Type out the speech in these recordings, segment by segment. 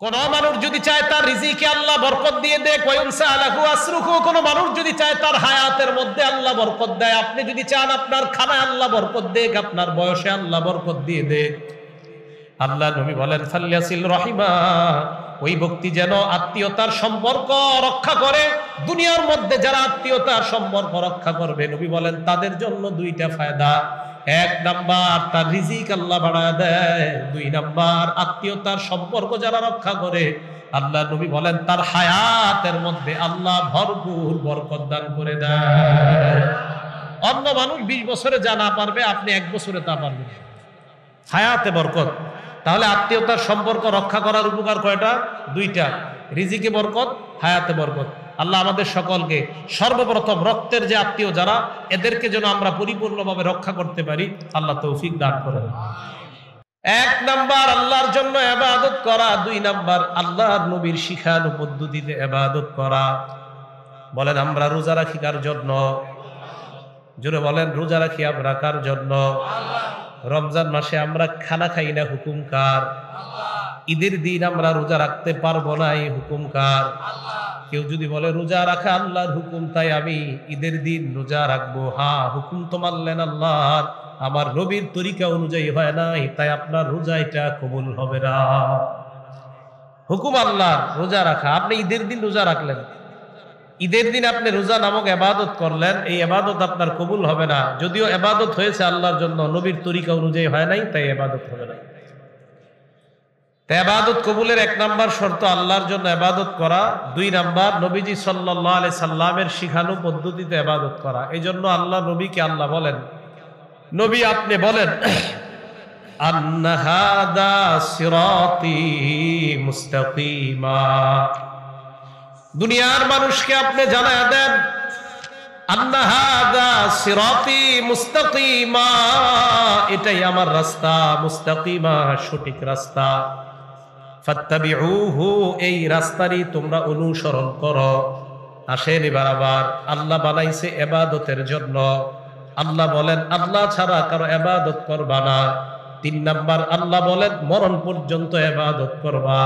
কোন মানুষ যদি চায় তার রিজিকে আল্লাহ বরকত দিয়ে দেয়, কোন মানুষ যদি চায় তার হায়াতের মধ্যে আল্লাহ বরকত দেয়, আপনি যদি চান আপনার খানায় আল্লাহ বরকত দেখ, আপনার বয়সে আল্লাহ বরকত দিয়ে দেখ, আল্লাহ নবী বলেন ফাল্যাসিল রাহিমা, ওই ব্যক্তি যেন আত্মীয়তার সম্পর্ক রক্ষা করে। দুনিয়ার মধ্যে যারা আত্মীয়তার সম্পর্ক রক্ষা করবে, নবী বলেন তাদের জন্য দুইটা ফায়দা। এক নাম্বার, তার রিজিক আল্লাহ বাড়ায় দেয়। দুই নাম্বার, আত্মীয়তার সম্পর্ক যারা রক্ষা করে, আল্লাহ নবী বলেন তার হায়াতের মধ্যে আল্লাহ ভরপুর বরকত দান করে দেয়। অন্য মানুষ 20 বছরে যা না পারবে, আপনি 1 বছরে তা পারবেন। হায়াতে বরকত। তাহলে আত্মীয়তার সম্পর্ক রক্ষা করার উপকার কয়টা? 2টা। রিজিকে বরকত, হায়াতে বরকত। আল্লাহ আমাদের সকলকে সর্বপ্রথম রক্তের যে আত্মীয় যারা, এদেরকে যেন আমরা পরিপূর্ণভাবে রক্ষা করতে পারি, আল্লাহ তৌফিক দান করেন। 1 নাম্বার আল্লাহর জন্য ইবাদত করা, 2 নাম্বার আল্লাহর নবীর শিখানো পদ্ধতিতে ইবাদত করা। বলেন আমরা রোজা রাখি কার জন্য? জোরে বলেন, রোজা রাখি আমরা কার জন্য? রমজান মাসে আমরা খানা খাই না, হুকুম কার? ঈদের দিন আমরা রোজা রাখতে পারবো না, এই হুকুম কার? কেউ যদি বলে রোজা রাখা আল্লাহর হুকুম, তাই আমি ঈদের দিন রোজা রাখবো, হ্যাঁ হুকুম তো মানলেন আল্লাহর, আমার নবীর তরিকা অনুযায়ী হয় নাই, তাই আপনার রোজা এটা কবুল হবে না। হুকুম আল্লাহর রোজা রাখা, আপনি ঈদের দিন রোজা রাখলেন, ঈদের দিন আপনি রোজা নামক ইবাদত করলেন, এই ইবাদত আপনার কবুল হবে না। যদিও ইবাদত হয়েছে আল্লাহর জন্য, নবীর তরিকা অনুযায়ী হয় নাই, তাই ইবাদত হবে না। তাই ইবাদত কবুলের 1 নাম্বার শর্ত আল্লাহর জন্য ইবাদত করা, 2 নাম্বার নবীজি সাল্লাল্লাহু আলাইহি সাল্লামের শিখানো পদ্ধতিতে ইবাদত করা। এই জন্য আল্লাহ নবীকে আল্লাহ বলেন, নবী আপনি বলেন আন্না হাদা সিরাতি মুস্তাকিমা, দুনিয়ার মানুষকে আপনি জানায়া দেন আন্না হাদা সিরাতি মুস্তাকিমা, এটাই আমার রাস্তা, মুস্তাকিমা সঠিক রাস্তা, ফাত্তাবিউহু, এই রাস্তারই তোমরা অনুসরণ করো। আসেন এবার আবার আল্লাহ বানাইছে ইবাদতের জন্য, আল্লাহ বলেন আল্লাহ ছাড়া কারো ইবাদত করবা না। 3 নাম্বার আল্লাহ বলেন মরণ পর্যন্ত ইবাদত করবা।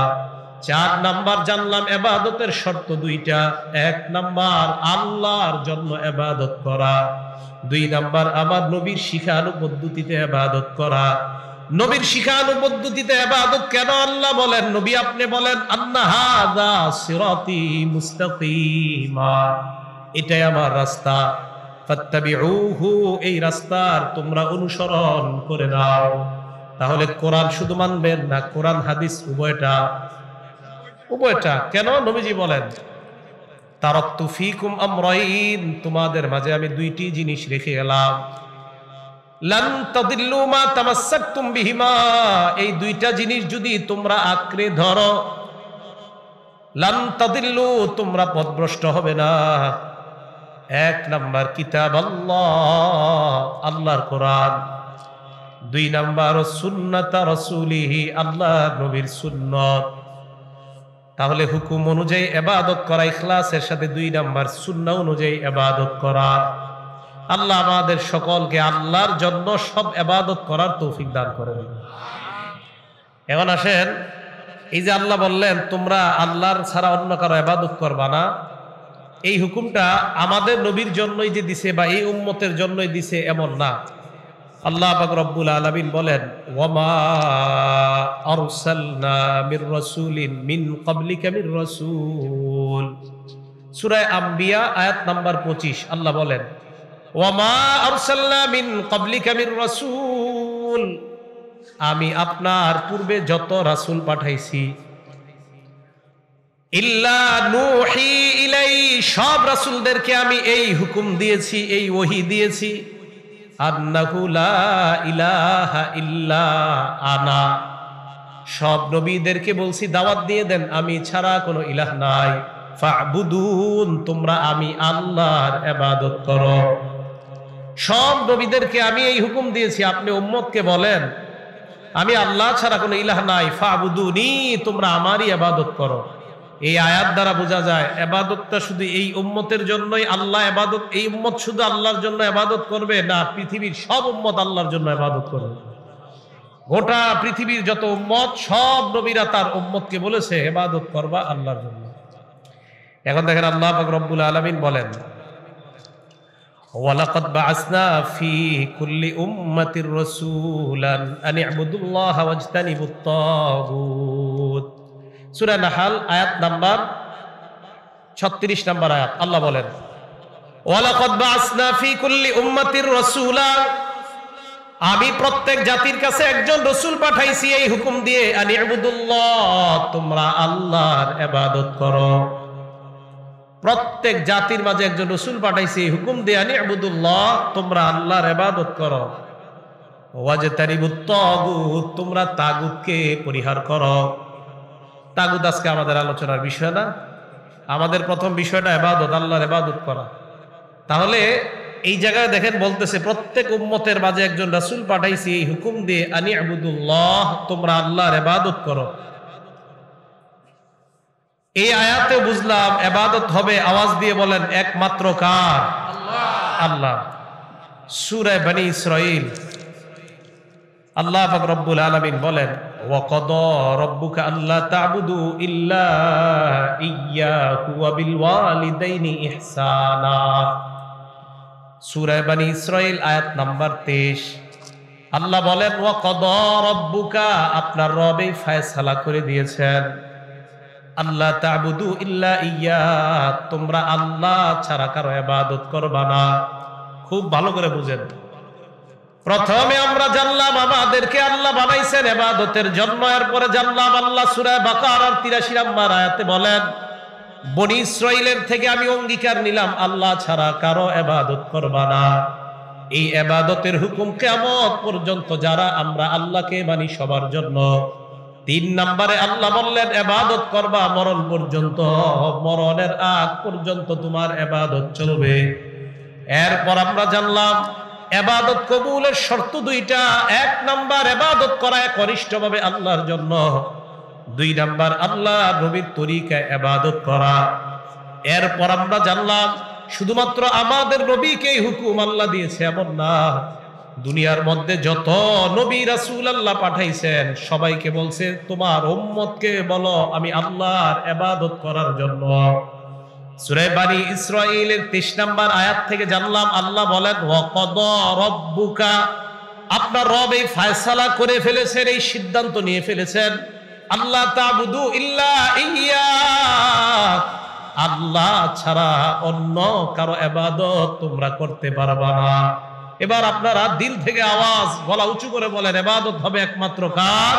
4 নাম্বার জানলাম ইবাদতের শর্ত 2টা। 1 নাম্বার আল্লাহর জন্য ইবাদত করা, 2 নাম্বার আমার নবীর শিখানো পদ্ধতিতে ইবাদত করা। নবীর শিখানো পদ্ধতিতে ইবাদত কেন আল্লাহ বলেন? নবী আপনি বলেন আন্না হাযা সিরাতি মুস্তাকিমা, এটাই আমার রাস্তা, ফাত্তাবিউহু, এই রাস্তার তোমরা অনুসরণ করে নাও। তাহলে কোরআন শুধু মানবেন না, কোরআন হাদিস উভয়টা, উভয়টা। কেন? নবীজি বলেন তারাকতু ফীকুম আমরাইন, তোমাদের মাঝে আমি 2টি জিনিস রেখে গেলাম, লান তাদিল্লু মা তামাসসাকতুম বিহিমা, এই 2টা জিনিস যদি তোমরা আঁকড়ে ধরো, লান তাদিল্লু, তোমরা পথভ্রষ্ট হবে না। 1 নাম্বার কিতাব আল্লাহ, আল্লাহর কোরআন, 2 নাম্বার সুন্নাত রাসূলিহি, আল্লাহর নবীর সুন্নাত। তাহলে হুকুম অনুযায়ী ইবাদত করা, ইখলাসের সাথে 2 নাম্বার সুন্নাহ অনুযায়ী ইবাদত করা। আল্লাহ আমাদের সকলকে আল্লাহর জন্য সব ইবাদত করার তৌফিক দান করেন। এখন আসেন, এই যে আল্লাহ বললেন তোমরা আল্লাহর ছাড়া অন্য কারো ইবাদত করবা না, এই হুকুমটা আমাদের নবীর জন্যই যে দিছে বা এই উম্মতের জন্যই দিছে এমন না। আল্লাহ পাক রব্বুল আলামিন বলেন ওয়ামা আরসালনা মির রাসূলিন মিন ক্বাবলিকা মির রাসূল, সূরা আম্বিয়া আয়াত নাম্বার 25। আল্লাহ বলেন ওয়ামা আরসালনা মিন ক্বাবলিকা মির রাসূল, আমি আপনার পূর্বে যত রাসূল পাঠাইছি, ইল্লা নূহি ইলাই, সব রাসূলদেরকে আমি এই হুকুম দিয়েছি, এই ওহী দিয়েছি, আন্নাহু লা ইলাহা ইল্লা আনা, সব নবীদেরকে বলছি দাওয়াত দিয়ে দেন আমি ছাড়া কোনো ইলাহ নাই, ফা'বুদুন, তোমরা আমি আল্লাহর ইবাদত করো। সব নবীদেরকে আমি এই হুকুম দিয়েছি, আপনি উম্মতকে বলেন আমি আল্লাহ ছাড়া কোনো ইলাহ নাই, ফা'বুদুনি, তোমরা আমারই ইবাদত করো। এই আয়াত দ্বারা বোঝা যায় ইবাদতটা শুধু এই উম্মতের জন্যই, আল্লাহ ইবাদত, এই উম্মত শুধু আল্লাহর জন্য ইবাদত করবে না, পৃথিবীর সব উম্মত আল্লাহর জন্য ইবাদত করবে। গোটা পৃথিবীর যত উম্মত সব নবীরা তার উম্মতকে বলেছে ইবাদত করবা আল্লাহর জন্য। এখন দেখেন আল্লাহ পাক রব্বুল আলামিন বলেন ওয়ালাকাদ বাআসনা ফি কুল্লি উম্মাতির রাসূলান আন ইবুদুল্লাহ ওয়াজতানিবুত তাগুত। সূরা নাহল আয়াত নাম্বার 36 নম্বর আয়াত। আল্লাহ বলেন ওয়ালাকাদ বাআসনা ফি কুল্লি উম্মাতির রাসূলা, আমি প্রত্যেক জাতির কাছে একজন রাসূল পাঠাইছি এই হুকুম দিয়ে আন ইবুদুল্লাহ, তোমরা আল্লাহর ইবাদত করো। প্রত্যেক জাতির মাঝে একজন রাসূল পাঠাইছি এই হুকুম দিয়ে আন ইবুদুল্লাহ, তোমরা আল্লাহর ইবাদত করো। ওয়াজতানিবুত তাগুত, তোমরা তাগুতকে পরিহার করো। তাগুত আজকে আমাদের আলোচনার বিষয় না, আমাদের প্রথম বিষয়টা ইবাদত, আল্লাহর ইবাদত করা। তাহলে এই জায়গায় দেখেন বলতেছে প্রত্যেক উম্মতের মাঝে একজন রাসূল পাঠাইছি এই হুকুম দিয়ে আনি ইবুদুল্লাহ, তোমরা আল্লাহর ইবাদত করো। এই আয়াতে বুঝলাম ইবাদত হবে, আওয়াজ দিয়ে বলেন একমাত্র কার? আল্লাহ। সূরা বনী ইসরাঈল আল্লাহ পাক রব্বুল আলামিন বলেন ওয়াকাদা রাব্বুকা আল্লা তা'বুদু ইল্লা ইয়্যাহু ওয়া বিল ওয়ালিদাইনি ইহসানা। সূরা বনী ইসরাঈল আয়াত নাম্বার 23। আল্লাহ বলেন ওয়াকাদা রাব্বুকা, আপনার রব এই ফয়সালা করে দিয়েছেন আল্লা তা'বুদু ইল্লা ইয়্যা, তোমরা আল্লাহ ছাড়া কারো ইবাদত করবা না। খুব ভালো করে বুঝেন, প্রথমে আমরা জানলাম আমাদেরকে আল্লাহ বানাইছেন ইবাদতের জন্য, এরপরে জানলাম আল্লাহ সূরা বাকারার 83 নম্বর আয়াতে বলেন বনী ইসরাঈলের থেকে আমি অঙ্গীকার নিলাম আল্লাহ ছাড়া কারো ইবাদত করবা না। এই ইবাদতের হুকুম কিয়ামত পর্যন্ত যারা আমরা আল্লাহকে মানি সবার জন্য। 3 নম্বরে আল্লাহ বললেন ইবাদত করবা মরণ পর্যন্ত, মরণের আগ পর্যন্ত তোমার ইবাদত চলবে। এরপর আমরা জানলাম ইবাদত কবুলের শর্ত 2টা। 1 নাম্বার ইবাদত করা একনিষ্ঠভাবে আল্লাহর জন্য, 2 নাম্বার আল্লাহ নবীর তরিকায় ইবাদত করা। এরপর আমরা জানলাম শুধুমাত্র আমাদের নবীকেই হুকুম আল্লাহ দিয়েছে এমন না, দুনিয়ার মধ্যে যত নবী রাসূল আল্লাহ পাঠাইছেন সবাইকে বলছে তোমার উম্মতকে বলো আমি আল্লাহর ইবাদত করার জন্য। সূরা বনী ইসরাঈলের 23 নম্বর আয়াত থেকে জানলাম আল্লাহ বলেন ওয়াকাদা রাব্বুকা, আপনার রব এই ফয়সালা করে ফেলেছেন, এই সিদ্ধান্ত নিয়ে ফেলেছেন আল্লাহ তা'বুদু ইল্লা ইয়্যা, আল্লাহ ছাড়া অন্য কারো ইবাদত তোমরা করতে পারবা না। এবার আপনারা দিল থেকে আওয়াজ গলা উঁচু করে বলেন ইবাদত হবে একমাত্র কার?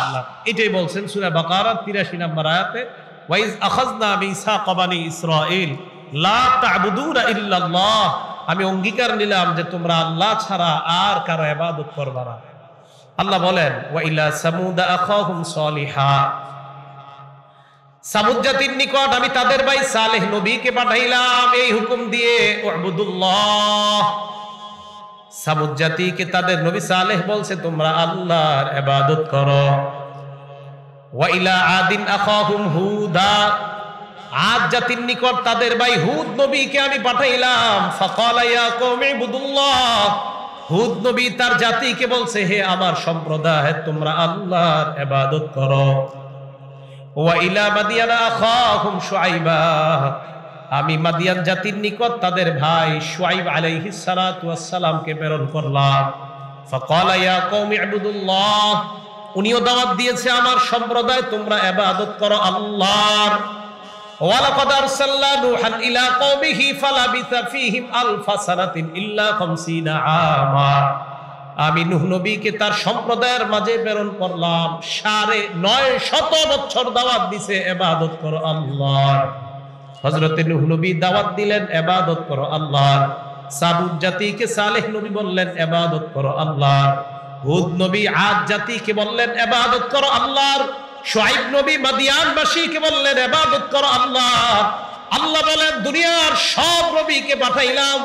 আল্লাহ। এটাই বলছেন সূরা বাকারার 83 নম্বর আয়াতে ওয়াইজ আখাযনা মিসাকা বানি ইসরাঈল লা তা'বুদুনা ইল্লাল্লাহ, আমি অঙ্গীকার নিলাম যে তোমরা আল্লাহ ছাড়া আর কারো ইবাদত করবে না। আল্লাহ বলেন ওয়া ইলা সামুদ আখাহুম সালিহা, সামুদ জাতির নিকট আমি তাদের ভাই সালেহ নবীকে পাঠাইলাম এই হুকুম দিয়ে উবুদুল্লাহ। সামুদ জাতিকে তাদের নবী সালেহ বলছে তোমরা আল্লাহর ইবাদত করো। ওয়া ইলা আদিন আখাহুম হুদা, আদ জাতির নিকট তাদের ভাই হুদ নবীকে আমি পাঠাইলাম ফাকালা ইয়া কওমি ইবুদুল্লাহ, হুদ নবী তার জাতিকে বলছে হে আমার সম্প্রদায় তোমরা আল্লাহর ইবাদত করো। ওয়া ইলা মাদিয়ান আখাহুম শুআইবা, আমি মাদিয়ান জাতির নিকট তাদের ভাই শুআইব আলাইহিস সালাতু ওয়াস সালামকে প্রেরণ করলাম। ফাকালা ইয়া কওমি ইবুদুল্লাহ, উনিও দাওয়াত দিয়েছে আমার সম্প্রদায় তোমরা ইবাদত করো আল্লাহর। ওয়ালাকাদ আরসালনা নূহান ইলা কওমিহি ফালাবিসা ফীহিম আলফা সানাতিন ইল্লা 50 আমা, আমি নূহ নবীকে তার সম্প্রদায়ের মাঝে প্রেরণ করলাম 950 বছর দাওয়াত দিছে ইবাদত করো আল্লাহর। হযরতে নূহ নবী দাওয়াত দিলেন ইবাদত করো আল্লাহর। সামুদ জাতিকে সালেহ নবী বললেন ইবাদত করো আল্লাহর। হুদ নবী আদ জাতিকে বললেন ইবাদত করো আল্লাহর। শুআইব নবী মাদিয়ানবাসীকে বললেন ইবাদত করো আল্লাহর। আল্লাহ বলেন দুনিয়ার সব নবীকে পাঠাইলাম,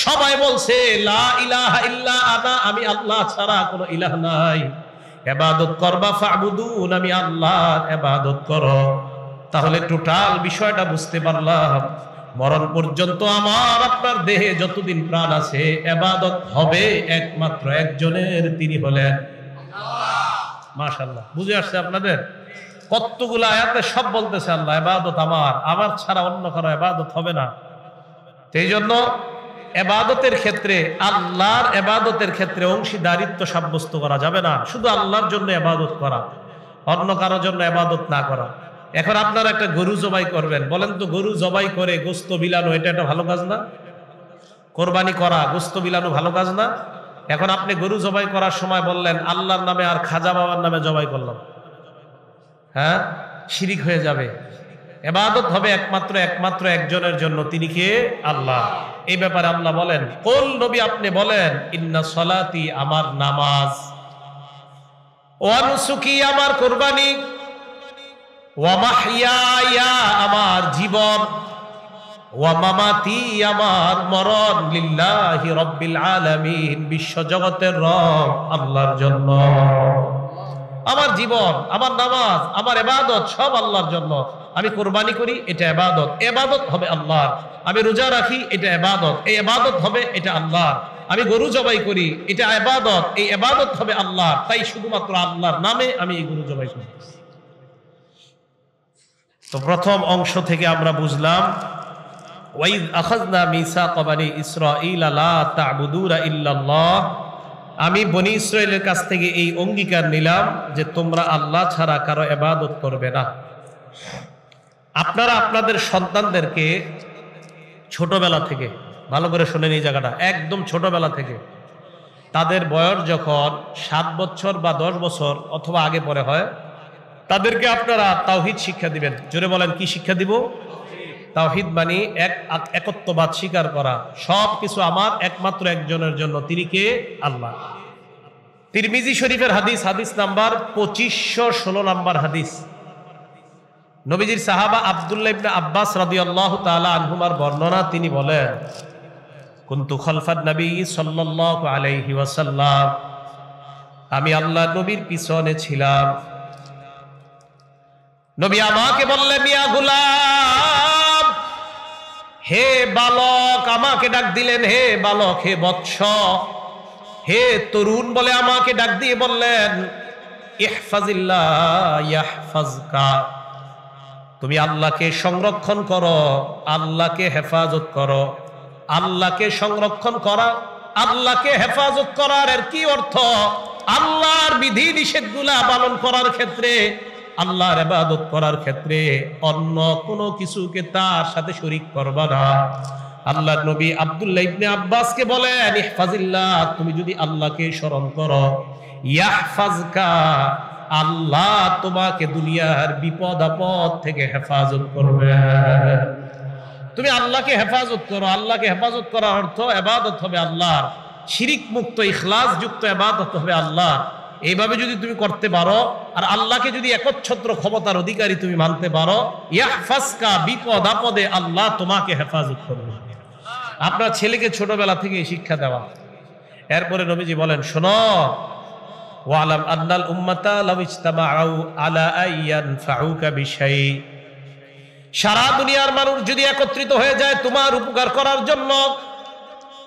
সবাই বলছে লা ইলাহা ইল্লা আনা, আমি আল্লাহ ছাড়া কোনো ইলাহ নাই, ইবাদত করবা ফাবুদুন, আমি আল্লাহর ইবাদত করো। তাহলে টোটাল বিষয়টা বুঝতে পারলাম, মরণ পর্যন্ত আমার আপনার দেহে যতদিন প্রাণ আছে ইবাদত হবে একমাত্র একজনের, তিনি হলেন মাশাআল্লাহ, বুঝে আসছে আপনাদের? কতগুলো আয়াতে সব বলতেছে আল্লাহ ইবাদত আমার ছাড়া অন্য কারো ইবাদত হবে না। এই জন্য ইবাদতের ক্ষেত্রে, আল্লাহর ইবাদতের ক্ষেত্রে অংশীদারিত্ব সাব্যস্ত করা যাবে না। শুধু আল্লাহর জন্য ইবাদত করা, অন্য কারোর জন্য ইবাদত না করা। এখন আপনারা একটা গরু জবাই করবেন, বলেন তো গরু জবাই করে গোস্ত বিলানো এটা একটা ভালো কাজ না? কোরবানি করা, গোস্ত বিলানো ভালো কাজ না? এখন আপনি গরু জবাই করার সময় বললেন আল্লাহর নামে আর খাজা বাবার নামে জবাই করলাম, হ্যাঁ, শিরিক হয়ে যাবে। ইবাদত হবে একমাত্র একজনের জন্য, তিনি কে? আল্লাহ। এই ব্যাপারে আল্লাহ বলেন, কুল নবী আপনি বলেন, ইন্না সলাতি আমার নামাজ, ওয়া নুসুকি আমার কুরবানি, ওয়া মাহইয়ায়া আমার জীবন, ওয়া মামাতি আমার মরণ, লিল্লাহি রাব্বিল আলামিন বিশ্ব জগতের রব আল্লাহর জন্য। আমার জীবন, আমার নামাজ, আমার ইবাদত সব আল্লাহর জন্য। আমি কুরবানি করি, এটা ইবাদত, ইবাদত হবে আল্লাহর। আমি রোজা রাখি, এটা ইবাদত, এই ইবাদত হবে এটা আল্লাহর। আমি গরু জবাই করি, এটা ইবাদত, এই ইবাদত হবে আল্লাহর। তাই শুধুমাত্র আল্লাহর নামে আমি এই গরু জবাই করি। তো প্রথম অংশ থেকে আমরা বুঝলাম, ওয়াইদ আখাযনা মিসাকা বানি ইসরাঈলা লা তা'বুদুনা ইল্লাল্লাহ, আমি বনি ইসরাইলের কাছ থেকে এই অঙ্গীকার নিলাম যে তোমরা আল্লাহ ছাড়া কারো ইবাদত করবে না। আপনারা আপনাদের সন্তানদেরকে ছোটবেলা থেকে, ভালো করে শুনেন এই জায়গাটা, একদম ছোটবেলা থেকে তাদের বয়স যখন 7 বছর বা 10 বছর অথবা আগে পরে হয়, তাদেরকে আপনারা তাওহীদ শিক্ষা দিবেন। জোরে বলেন, কি শিক্ষা দিব? তাওহীদ মানে একত্ববাদ স্বীকার করা, সব কিছু আমার একমাত্র একজনের জন্য, তিনি কে? আল্লাহ। তিরমিজি শরীফের হাদিস, হাদিস নাম্বার 2516 নাম্বার হাদিস। নবীজির সাহাবা আব্দুল্লাহ ইবনে আব্বাস রাদিয়াল্লাহু তাআলা আনহুমার বর্ণনা, তিনি বলেন, কুনতু খালফান নবী সাল্লাল্লাহু আলাইহি ওয়াসাল্লাম, আমি আল্লাহর নবীর পিছনে ছিলাম। নবী আমাকে বললেন, ইয়া গুলাম, হে বালক, আমাকে ডাক দিলেন, হে বালক, হে বৎস, হে তরুণ বলে আমাকে ডাক দিয়ে বললেন, ইহফাজিল্লাহ ইয়াহফাজকা, তুমি আল্লাহকে সংরক্ষণ করো, আল্লাহকে হেফাজত করো। আল্লাহকে সংরক্ষণ করা, আল্লাহকে হেফাজত করার এর কি অর্থ? আল্লাহর বিধি নিষেধগুলা পালন করার ক্ষেত্রে, আল্লাহর ইবাদত করার ক্ষেত্রে অন্য কোনো কিছুকে তার সাথে শরীক করবা না। আল্লাহর নবী আব্দুল্লাহ ইবনে আব্বাসকে বলেন, ইহফাজিল্লাহ, তুমি যদি আল্লাহকে স্মরণ করো, ইয়াহফাজকা, আল্লাহ তোমাকে দুনিয়ার বিপদ আপদ থেকে হেফাজত করবে। তুমি আল্লাহকে হেফাজত করো। আল্লাহকে হেফাজত করার অর্থ ইবাদত হবে আল্লাহর, শিরিক মুক্ত ইখলাস যুক্ত ইবাদত হবে আল্লাহ। এইভাবে যদি তুমি করতে পারো আর আল্লাহকে যদি একচ্ছত্র ক্ষমতার অধিকারী তুমি মানতে পারো, ইয়াহফাজকা, বিপদ আপদে আল্লাহ তোমাকে হেফাজত করবে। আপনার ছেলেকে ছোটবেলা থেকে শিক্ষা দেওয়া। এরপরে নবীজি বলেন, শোনো, ওয়ালাম আন্নাল উম্মাতা লাউ ইজতামাউ আলা আইয়ানফাউকা বিশাই, সারা দুনিয়ার মানুষ যদি একত্রিত হয়ে যায় তোমার উপকার করার জন্য,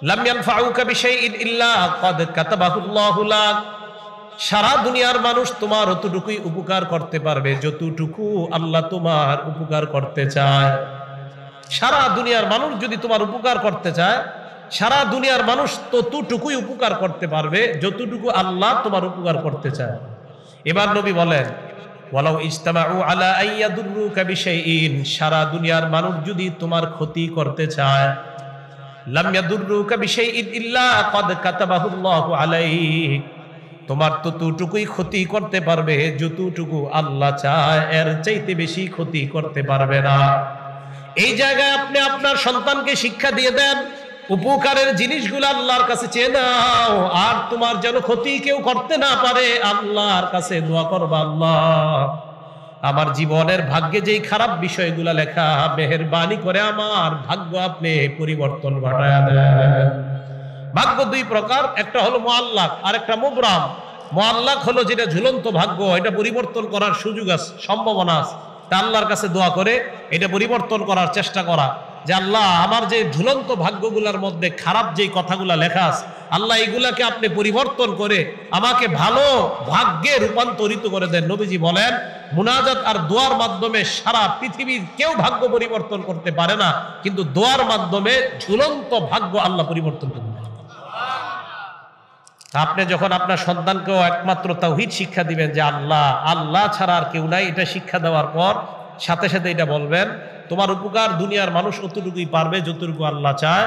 লাম ইয়ানফাউকা বিশাইইন ইল্লা ক্বাদ কাতাবাহুল্লাহু লাক, সারা দুনিয়ার মানুষ তোমার অতটুকুই উপকার করতে পারবে যতটুকু আল্লাহ তোমার উপকার করতে চায়। সারা দুনিয়ার মানুষ যদি তোমার উপকার করতে চায়, সারা দুনিয়ার মানুষ ততটুকুই উপকার করতে পারবে যতটুকু আল্লাহ তোমার উপকার করতে চায়। এবার নবী বলেন, ওয়ালাউ ইজতামাউ আলা আইয়াদুররুকা বিশাইইন, সারা দুনিয়ার মানুষ যদি তোমার ক্ষতি করতে চায়, লাম ইয়াদুররুকা বিশাইইন ইল্লা ক্বাদ কাতাবাহুল্লাহু আলাইক, তোমার ততটুকুই ক্ষতি করতে পারবে যতটুকু আল্লাহ চায়, এর চাইতে বেশি ক্ষতি করতে পারবে না। এই জায়গায় আপনি আপনার সন্তানকে শিক্ষা দিয়ে দেন, উপকারের জিনিসগুলো আল্লাহর কাছে চেয়ে নাও, আর তোমার যেন ক্ষতি কেউ করতে না পারে আল্লাহর কাছে দোয়া করবা, আল্লাহ আমার জীবনের ভাগ্যে যেই খারাপ বিষয়গুলো লেখা, মেহেরবানি করে আমার ভাগ্য আপনি পরিবর্তন ঘটায়া দেন। ভাগ্য দুই প্রকার, একটা হলো মুআল্লাক আর একটা মুবরাম। মুআল্লাক হলো যেটা ঝুলন্ত ভাগ্য, এটা পরিবর্তন করার সুযোগ আছে, সম্ভাবনা আছে। তা আল্লাহর কাছে দোয়া করে এটা পরিবর্তন করার চেষ্টা করা, যে আল্লাহ আমার যে ঝুলন্ত ভাগ্যগুলোর মধ্যে খারাপ যেই কথাগুলো লেখা আছে আল্লাহ এগুলাকে আপনি পরিবর্তন করে আমাকে ভালো ভাগ্যে রূপান্তরিত করে দেন। নবীজি বলেন মুনাজাত আর দোয়ার মাধ্যমে সারা পৃথিবীর কেউ ভাগ্য পরিবর্তন করতে পারে না, কিন্তু দোয়ার মাধ্যমে ঝুলন্ত ভাগ্য আল্লাহ পরিবর্তন করবে। আপনি যখন আপনার সন্তানকেও একমাত্র তাওহীদ শিক্ষা দিবেন যে আল্লাহ আল্লাহ ছাড়া আর কেউ নাই, এটা শিক্ষা দেওয়ার পর সাথে সাথে এটা বলবেন তোমার উপকার দুনিয়ার মানুষ অতটুকুই পারবে যতটুকু আল্লাহ চায়,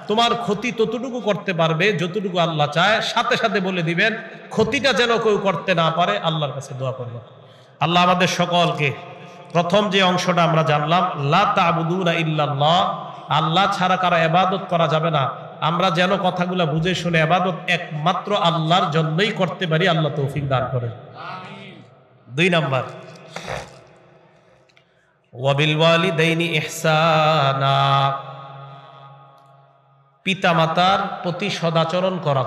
তোমার ক্ষতি ততটুকু করতে পারবে যতটুকু আল্লাহ চায়। সাথে সাথে বলে দিবেন ক্ষতিটা যেন কেউ করতে না পারে, আল্লাহর কাছে দোয়া করবেন। আল্লাহ আমাদের সকলকে প্রথম যে অংশটা আমরা জানলাম লা তা'বুদুনা ইল্লাল্লাহ, আল্লাহ ছাড়া কারো ইবাদত করা যাবে না, আমরা যেন কথাগুলো বুঝে শুনে ইবাদত একমাত্র আল্লাহর জন্যই করতে পারি, আল্লাহ তৌফিক দান করেন। দুই নাম্বার ওয়াবিল ওয়ালিদাইনি ইহসানা, পিতামাতার প্রতি সদাচরণ করা।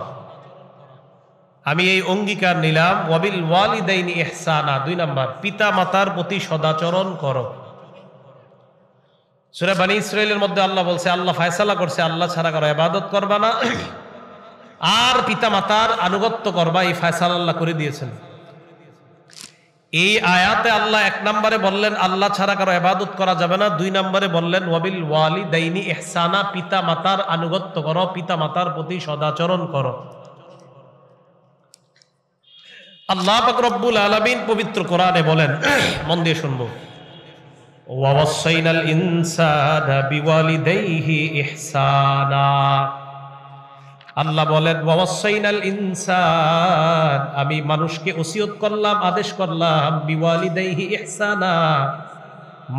আমি এই অঙ্গীকার নিলাম ওয়াবিল ওয়ালিদাইনি ইহসানা, দুই নাম্বার পিতামাতার প্রতি সদাচরণ করো। সূরা বনী ইসরাঈলের মধ্যে আল্লাহ বলছে, আল্লাহ ফয়সালা করছে আল্লাহ ছাড়া কারো ইবাদত করবা না আর পিতামাতার আনুগত্য করবা, এই ফয়সালা আল্লাহ করে দিয়েছেন। এই আয়াতে আল্লাহ এক নম্বরে বললেন আল্লাহ ছাড়া কারো ইবাদত করা যাবে না, দুই নম্বরে বললেন ওয়াবিল ওয়ালিদাইনি ইহসানা, পিতামাতার আনুগত্য করো, পিতামাতার প্রতি সদাচরণ করো। আল্লাহ পাক রব্বুল আলামিন পবিত্র কোরআনে বলেন, মন দিয়ে শুনবো, ওয়াওয়াসাইনাল ইনসানা বিওয়ালিদাইহি ইহসানা। আল্লাহ বলেন ওয়াওয়াসাইনাল ইনসান, আমি মানুষকে ওসিয়ত করলাম, আদেশ করলাম, বিওয়ালিদাইহি ইহসানা,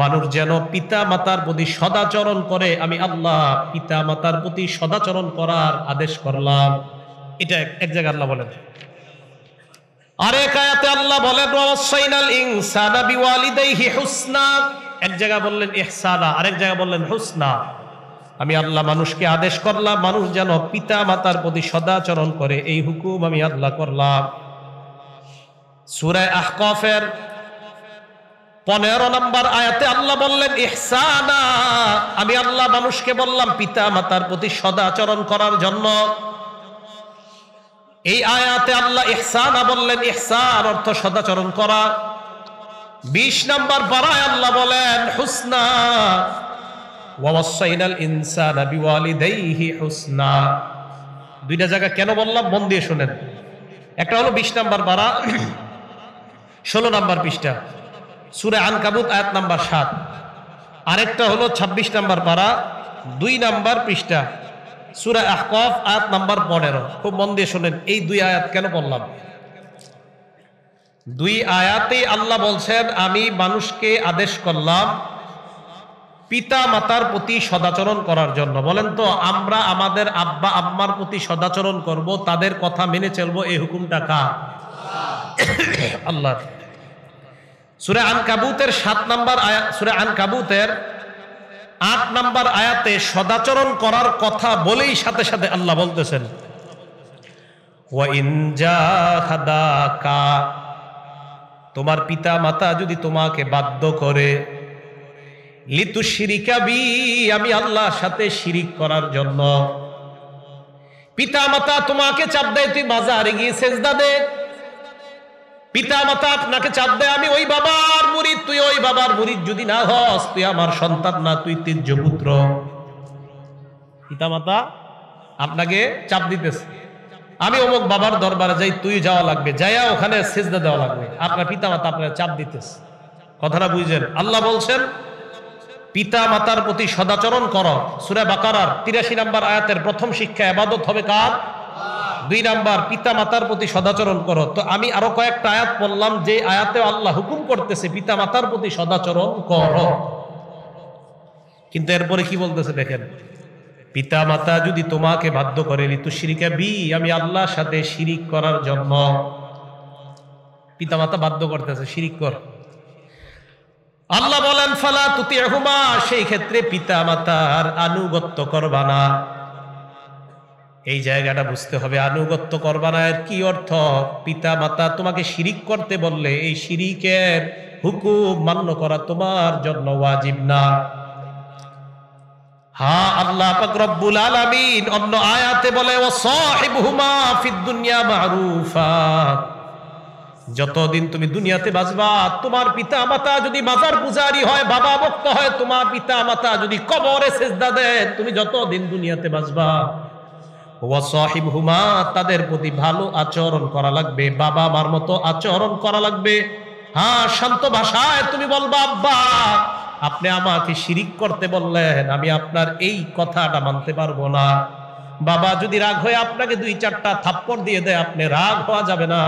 মানুষ যেন পিতা মাতার প্রতি সদাচরণ করে, আমি আল্লাহ পিতা মাতার প্রতি সদাচরণ করার আদেশ করলাম। এটা এক জায়গায় আল্লাহ বলেন। আরেক আয়াতে আল্লাহ বলেন ওয়াসাইনাল ইনসানা বিওয়ালিদাইহি হুসনা, এক জায়গায় বললেন ইহসানা, আরেক জায়গায় বললেন হুসনা। আমি আল্লাহ মানুষকে আদেশ করলাম মানুষ যেন পিতা মাতার প্রতি সদাচরণ করে, এই হুকুম আমি আল্লাহ করলাম। সূরা আহকাফের 15 নম্বর আয়াতে আল্লাহ বললেন ইহসানা, আমি আল্লাহ মানুষকে বললাম পিতা মাতার প্রতি সদাচরণ করার জন্য। এই আয়াতে আল্লাহ ইহসানা বললেন, ইহসান অর্থ সদাচরণ করা। 20 নম্বর পারায় আল্লাহ বলেন হুসনা, ওয়াসাইনাল ইনসানা বিওয়ালিদাইহি হুসনা। দুইটা জায়গা কেন বললাম মন দিয়ে শুনেন। একটা হলো 20 নম্বর পারা 16 নম্বর পৃষ্ঠা সূরা আনকাবুত আয়াত নাম্বার 7, আরেকটা হলো 26 নম্বর পারা 2 নম্বর পৃষ্ঠা সূরা আহকাফ আয়াত নাম্বার 15। খুব মন দিয়ে শুনেন এই দুই আয়াত কেন বললাম। দুই আয়াতে আল্লাহ বলছেন আমি মানুষকে আদেশ করলাম পিতা মাতার প্রতি সদাচরণ করার জন্য। বলেন তো আমরা আমাদের আব্বা আম্মার প্রতি সদাচরণ করব, তাদের কথা মেনে চলবো, এই হুকুমটা কার? আল্লাহ। সূরা আনকাবুতের 7 নম্বর আয়াত, সূরা আনকাবুতের 8 নম্বর আয়াতে সদাচরণ করার কথা বলেই সাথে সাথে আল্লাহ বলতেছেন ওয়া ইন জাহাদাকা, তোমার পিতা মাতা যদি তোমাকে বাধ্য করে লিতুশরিকা বি, আমি আল্লাহর সাথে শিরিক করার জন্য। পিতা মাতা তোমাকে চাপ দেয় তুই মাজারে গিয়ে সেজদা দে, পিতা মাতা আপনাকে চাপ দেয় আমি ওই বাবার মুরিদ, তুই ওই বাবার মুরিদ যদি না হস তুই আমার সন্তান না, তুই ত্যায্য পুত্র। পিতা মাতা আপনাকে চাপ দিতেছে আমি অমুক বাবার দরবারে যাই, তুই যাওয়া লাগবে, যাইয়া ওখানে সেজদা দেওয়া লাগবে। আপনার পিতা মাতা আপনাকে চাপ দিতেছে, কথাটা বুঝছেন? আল্লাহ বলছেন পিতা মাতার প্রতি সদাচরণ করো। সূরা বাকারার 83 নম্বর আয়াতের প্রথম শিক্ষা ইবাদত হবে কার? 2 নাম্বার পিতা মাতার প্রতি সদাচরণ করো। তো আমি আরো কয়েকটা আয়াত বললাম যে আয়াতে আল্লাহ হুকুম করতেছে পিতা মাতার প্রতি সদাচরণ করো, কিন্তু এরপরে কি বলতেছে দেখেন, পিতা মাতা যদি তোমাকে বাধ্য করে লিতুশরিকা বি, আমি আল্লাহর সাথে শিরিক করার জন্য। পিতা মাতা বাধ্য করতেছে শিরিক কর। আল্লাহ বলেন ফালা তুতিহুমা, সেই ক্ষেত্রে পিতা মাতার আনুগত্য করবা না। এই জায়গাটা বুঝতে হবে, আনুগত্য করবা না এর কি অর্থ? পিতা মাতা তোমাকে শিরিক করতে বললে এই শিরিকের হুকুম মান্য করা তোমার জন্য ওয়াজিব না। হ্যাঁ, আল্লাহ পাক রব্বুল আলামিন অন্য আয়াতে বলে ওয়াসাহিবহুমা ফিদ দুনিয়া মারুফা, যতদিন তুমি দুনিয়াতে বাঁচবা, তোমার পিতা মাতা যদি মাজার পূজারি হয়, বাবা ভক্ত হয়, তোমার পিতা মাতা যদি কবরে সিজদা দেয়, তুমি যতদিন দুনিয়াতে বাঁচবা, ওয়াসাহিবহুমা, তাদের প্রতি ভালো আচরণ করা লাগবে, বাবা মার মতো আচরণ করা লাগবে। হ্যাঁ, শান্ত ভাষায় তুমি বলবা, আব্বা আপনি আমাকে শিরিক করতে বললেন, আমি আপনার এই কথাটা মানতে পারবো না। বাবা যদি রাগ হয়ে আপনাকে 2-4টা থাপ্পড় দিয়ে দেয়, আপনি রাগ হওয়া যাবে না।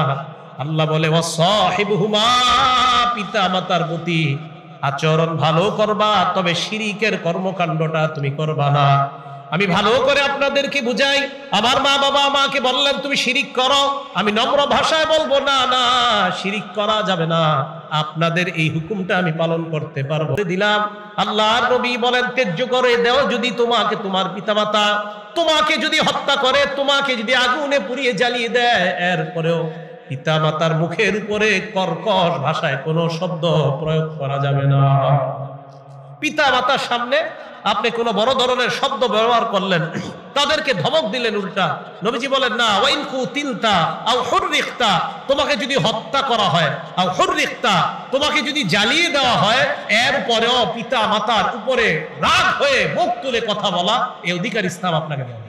আল্লাহ বলে ওয়াসাহিবহুমা, পিতা মাতার প্রতি আচরণ ভালো করবা, তবে শিরিকের কর্মকাণ্ডটা তুমি করবা না। আমি ভালো করে আপনাদেরকে বুঝাই, আমার মা বাবা আমাকে বললেন তুমি শিরিক করো, আমি নম্র ভাষায় বলবো না, না শিরিক করা যাবে না, আপনাদের এই হুকুমটা আমি পালন করতে পারবো দিলাম। আল্লাহর নবী বলেন তেজ্য করে দেও যদি তোমাকে, তোমার পিতামাতা তোমাকে যদি হত্যা করে, তোমাকে যদি আগুনে পুড়িয়ে জ্বালিয়ে দেয়, এরপরেও পিতামাতার মুখের উপরে কর্কশ ভাষায় কোনো শব্দ প্রয়োগ করা যাবে না। পিতামাতার সামনে আপনি কোনো বড় ধরনের শব্দ ব্যবহার করলেন, তাদেরকে ধমক দিলেন উল্টা, নবীজি বলেন না, ওয়াইন কুতিলতা আও হুররিকতা, তোমাকে যদি হত্যা করা হয়, আও হুররিকতা, তোমাকে যদি জ্বালিয়ে দেওয়া হয়, এরপরেও পিতা মাতার উপরে রাগ হয়ে মুখ তুলে কথা বলা, এই অধিকার ইসলাম আপনাকে দেয়।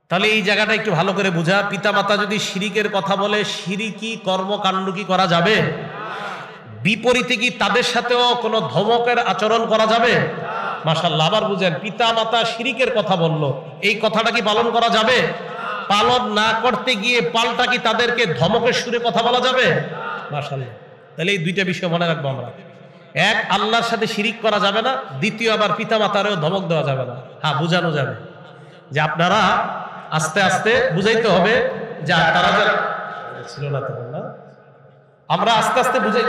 তাহলে এই জায়গাটা একটু ভালো করে বুঝা, পিতা মাতা যদি শিরিকের কথা বলে, শিরিকি কর্মকাণ্ড কি করা যাবে? বিপরীতে কি তাদের সাথেও কোনো ধমকের আচরণ করা যাবে? মাশাআল্লাহ, আবার বুঝেন, পিতা মাতা শিরিকের কথা বলল, এই কথাটা কি পালন করা যাবে? পালন না করতে গিয়ে পাল্টা কি তাদেরকে ধমকের সুরে কথা বলা যাবে? মাশাআল্লাহ, তাহলে এই দুইটা বিষয় মনে রাখবো আমরা। এক, আল্লাহর সাথে শিরিক করা যাবে না। দ্বিতীয়, আবার পিতা মাতারও ধমক দেওয়া যাবে না। হ্যাঁ, বুঝানো যাবে যে আপনারা আস্তে আস্তে বুঝাইতে হবে যে তারা ছিল না, তখন না, আমরা আস্তে আস্তে বুঝাই,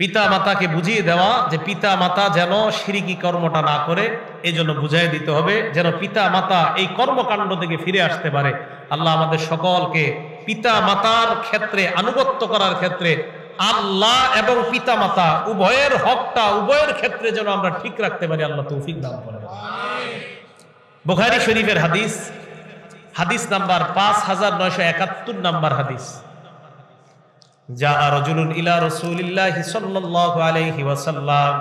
পিতা মাতাকে বুঝিয়ে দেওয়া যে পিতা মাতা যেন শিরিকি কর্মটা না করে, এই জন্য বুঝাই দিতে হবে যেন পিতা মাতা এই কর্মকাণ্ড থেকে ফিরে আসতে পারে। আল্লাহ আমাদের সকলকে পিতা মাতার ক্ষেত্রে আনুগত্য করার ক্ষেত্রে আল্লাহ এবং পিতা মাতা উভয়ের হকটা উভয়ের ক্ষেত্রে যেন আমরা ঠিক রাখতে পারি, আল্লাহ তৌফিক দান করেন। বুখারী শরীফের হাদিস, হাদিস নাম্বার 5971 নাম্বার হাদিস। যা রাজুলুন ইলা রাসূলিল্লাহি সাল্লাল্লাহু আলাইহি ওয়াসাল্লাম,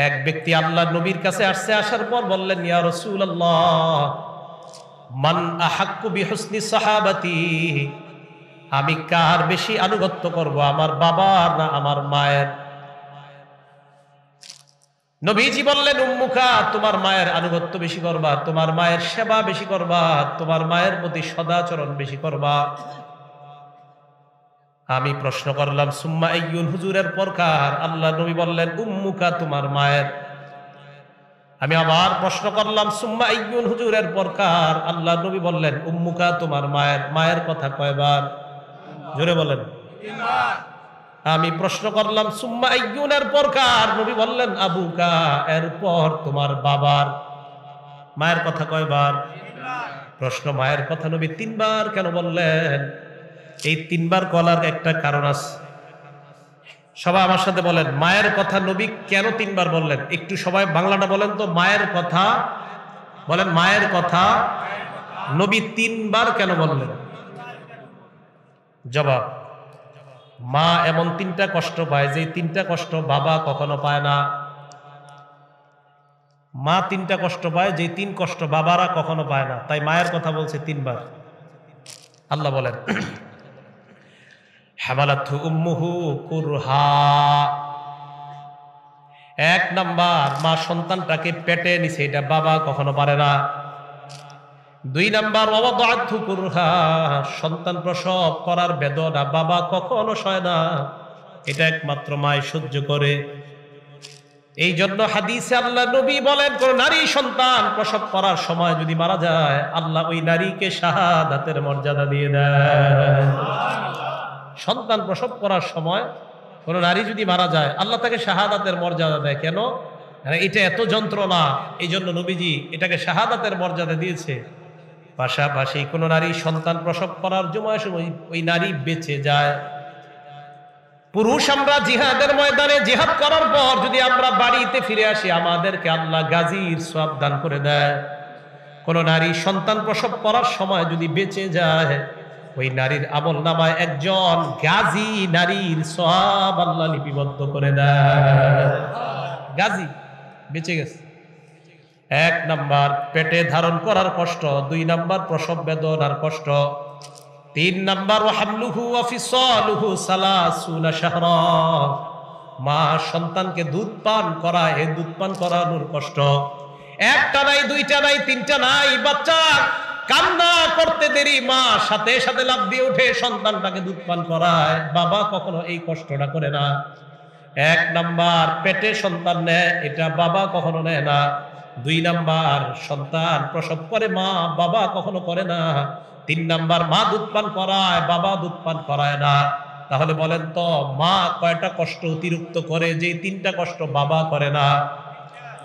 এক ব্যক্তি আল্লাহর নবীর কাছে আসছে, আসার পর বললেন, ইয়া রাসূলুল্লাহ, মান আহাক্কু বিহুসনি সাহাবাতি, আমি কার বেশি আনুগত্য করব, আমার বাবার না আমার মায়ের? নবীজি বললেন, উম্মুকা, তোমার মায়ের আনুগত্য বেশি করবা, তোমার মায়ের সেবা বেশি করবা, তোমার মায়ের প্রতি সদাচরণ বেশি করবা। আমি প্রশ্ন করলাম, সুম্মা আইয়ুন, হুজুরের পরকার? আল্লাহ নবী বললেন, উম্মুকা, তোমার মায়ের। আমি আবার প্রশ্ন করলাম, সুম্মা আইয়ুন, হুজুরের পরকার? আল্লাহ নবী বললেন, উম্মুকা, তোমার মায়ের। মায়ের কথা কয়বার? জোরে বলেন। আমি প্রশ্ন করলাম, সুম্মা আইয়ুনের পরকার? নবী বললেন, আবুকা, এরপর তোমার বাবার। মায়ের কথা কয়বার? প্রশ্ন, মায়ের কথা নবী 3বার কেন বললেন? এই 3বার বলার একটা কারণ আছে। সবাই আমার সাথে বলেন, মায়ের কথা নবী কেন 3বার বললেন? একটু সবাই বাংলাটা বলেন তো, মায়ের কথা বলেন, মায়ের কথা নবী 3বার কেন বললেন? জবাব, মা এমন 3টা কষ্ট পায় যে 3টা কষ্ট বাবা কখনো পায় না। মা 3টা কষ্ট পায় যে 3 কষ্ট বাবারা কখনো পায় না, তাই মায়ের কথা বলছে 3বার। আল্লাহ বলেন, হামালাতহু উম্মুহু কুরহা, 1 নাম্বার, মা সন্তানটাকে পেটে নিছে, এটা বাবা কখনো পারে না। 2 নাম্বার, ওয়াদাআতহু কুরহা, সন্তান প্রসব করার বেদনা বাবা কখনো সয় না, এটা একমাত্র মাই সহ্য করে। এই জন্য হাদিসে আল্লাহ নবী বলেন, কোন নারী সন্তান প্রসব করার সময় যদি মারা যায়, আল্লাহ ওই নারীকে শাহাদাতের মর্যাদা দিয়ে দেয়। সন্তান প্রসব করার সময় কোন নারী যদি মারা যায়, আল্লাহ তাকে শাহাদাতের মর্যাদা দেয়। কেন? এটা এত যন্ত্রণা, এই জন্য নবীজি এটাকে শাহাদাতের মর্যাদা দিয়েছে। পাশাপাশি কোন নারী সন্তান প্রসব করার সময় ওই নারী বেঁচে যায়, পুরুষ আমরা জিহাদের ময়দানে জিহাদ করার পর যদি আমরা বাড়িতে ফিরে আসি, আমাদেরকে আল্লাহ গাজীর সওয়াব দান করে দেয়। কোন নারী সন্তান প্রসব করার সময় যদি বেঁচে যায়, ওই নারীর আমলনামায় একজন গাজী নারীর সওয়াব আল্লাহ লিপিবদ্ধ করে দেয়। গাজী বেঁচে গেছে। 1 নাম্বার পেটে ধারণ করার কষ্ট, 2 নাম্বার প্রসব বেদনার কষ্ট, 3 নাম্বার ওয়াহামলুহু ওয়া ফিসালুহু 30 শাহরা, মা সন্তানকে দুধ পান করায়, এই দুধ পান করানোর কষ্ট। 1টা নাই, 2টা নাই, 3টা নাই, বাচ্চা কান্না করতে দেরি, মা সাথে সাথে লাফ দিয়ে উঠে সন্তানটাকে দুধ পান করায়। বাবা কখনো এই কষ্টটা করে না। 1 নাম্বার পেটে সন্তান নেয়, এটা বাবা কখনো নেয় না। 2 নাম্বার সন্তান প্রসব করে মা, বাবা কখনো করে না। 3 নাম্বার মা দুধ পান করায়, বাবা দুধ পান করায় না। তাহলে বলেন তো মা কয়টা কষ্ট অতিরিক্ত করে, যে 3টা কষ্ট বাবা করে না?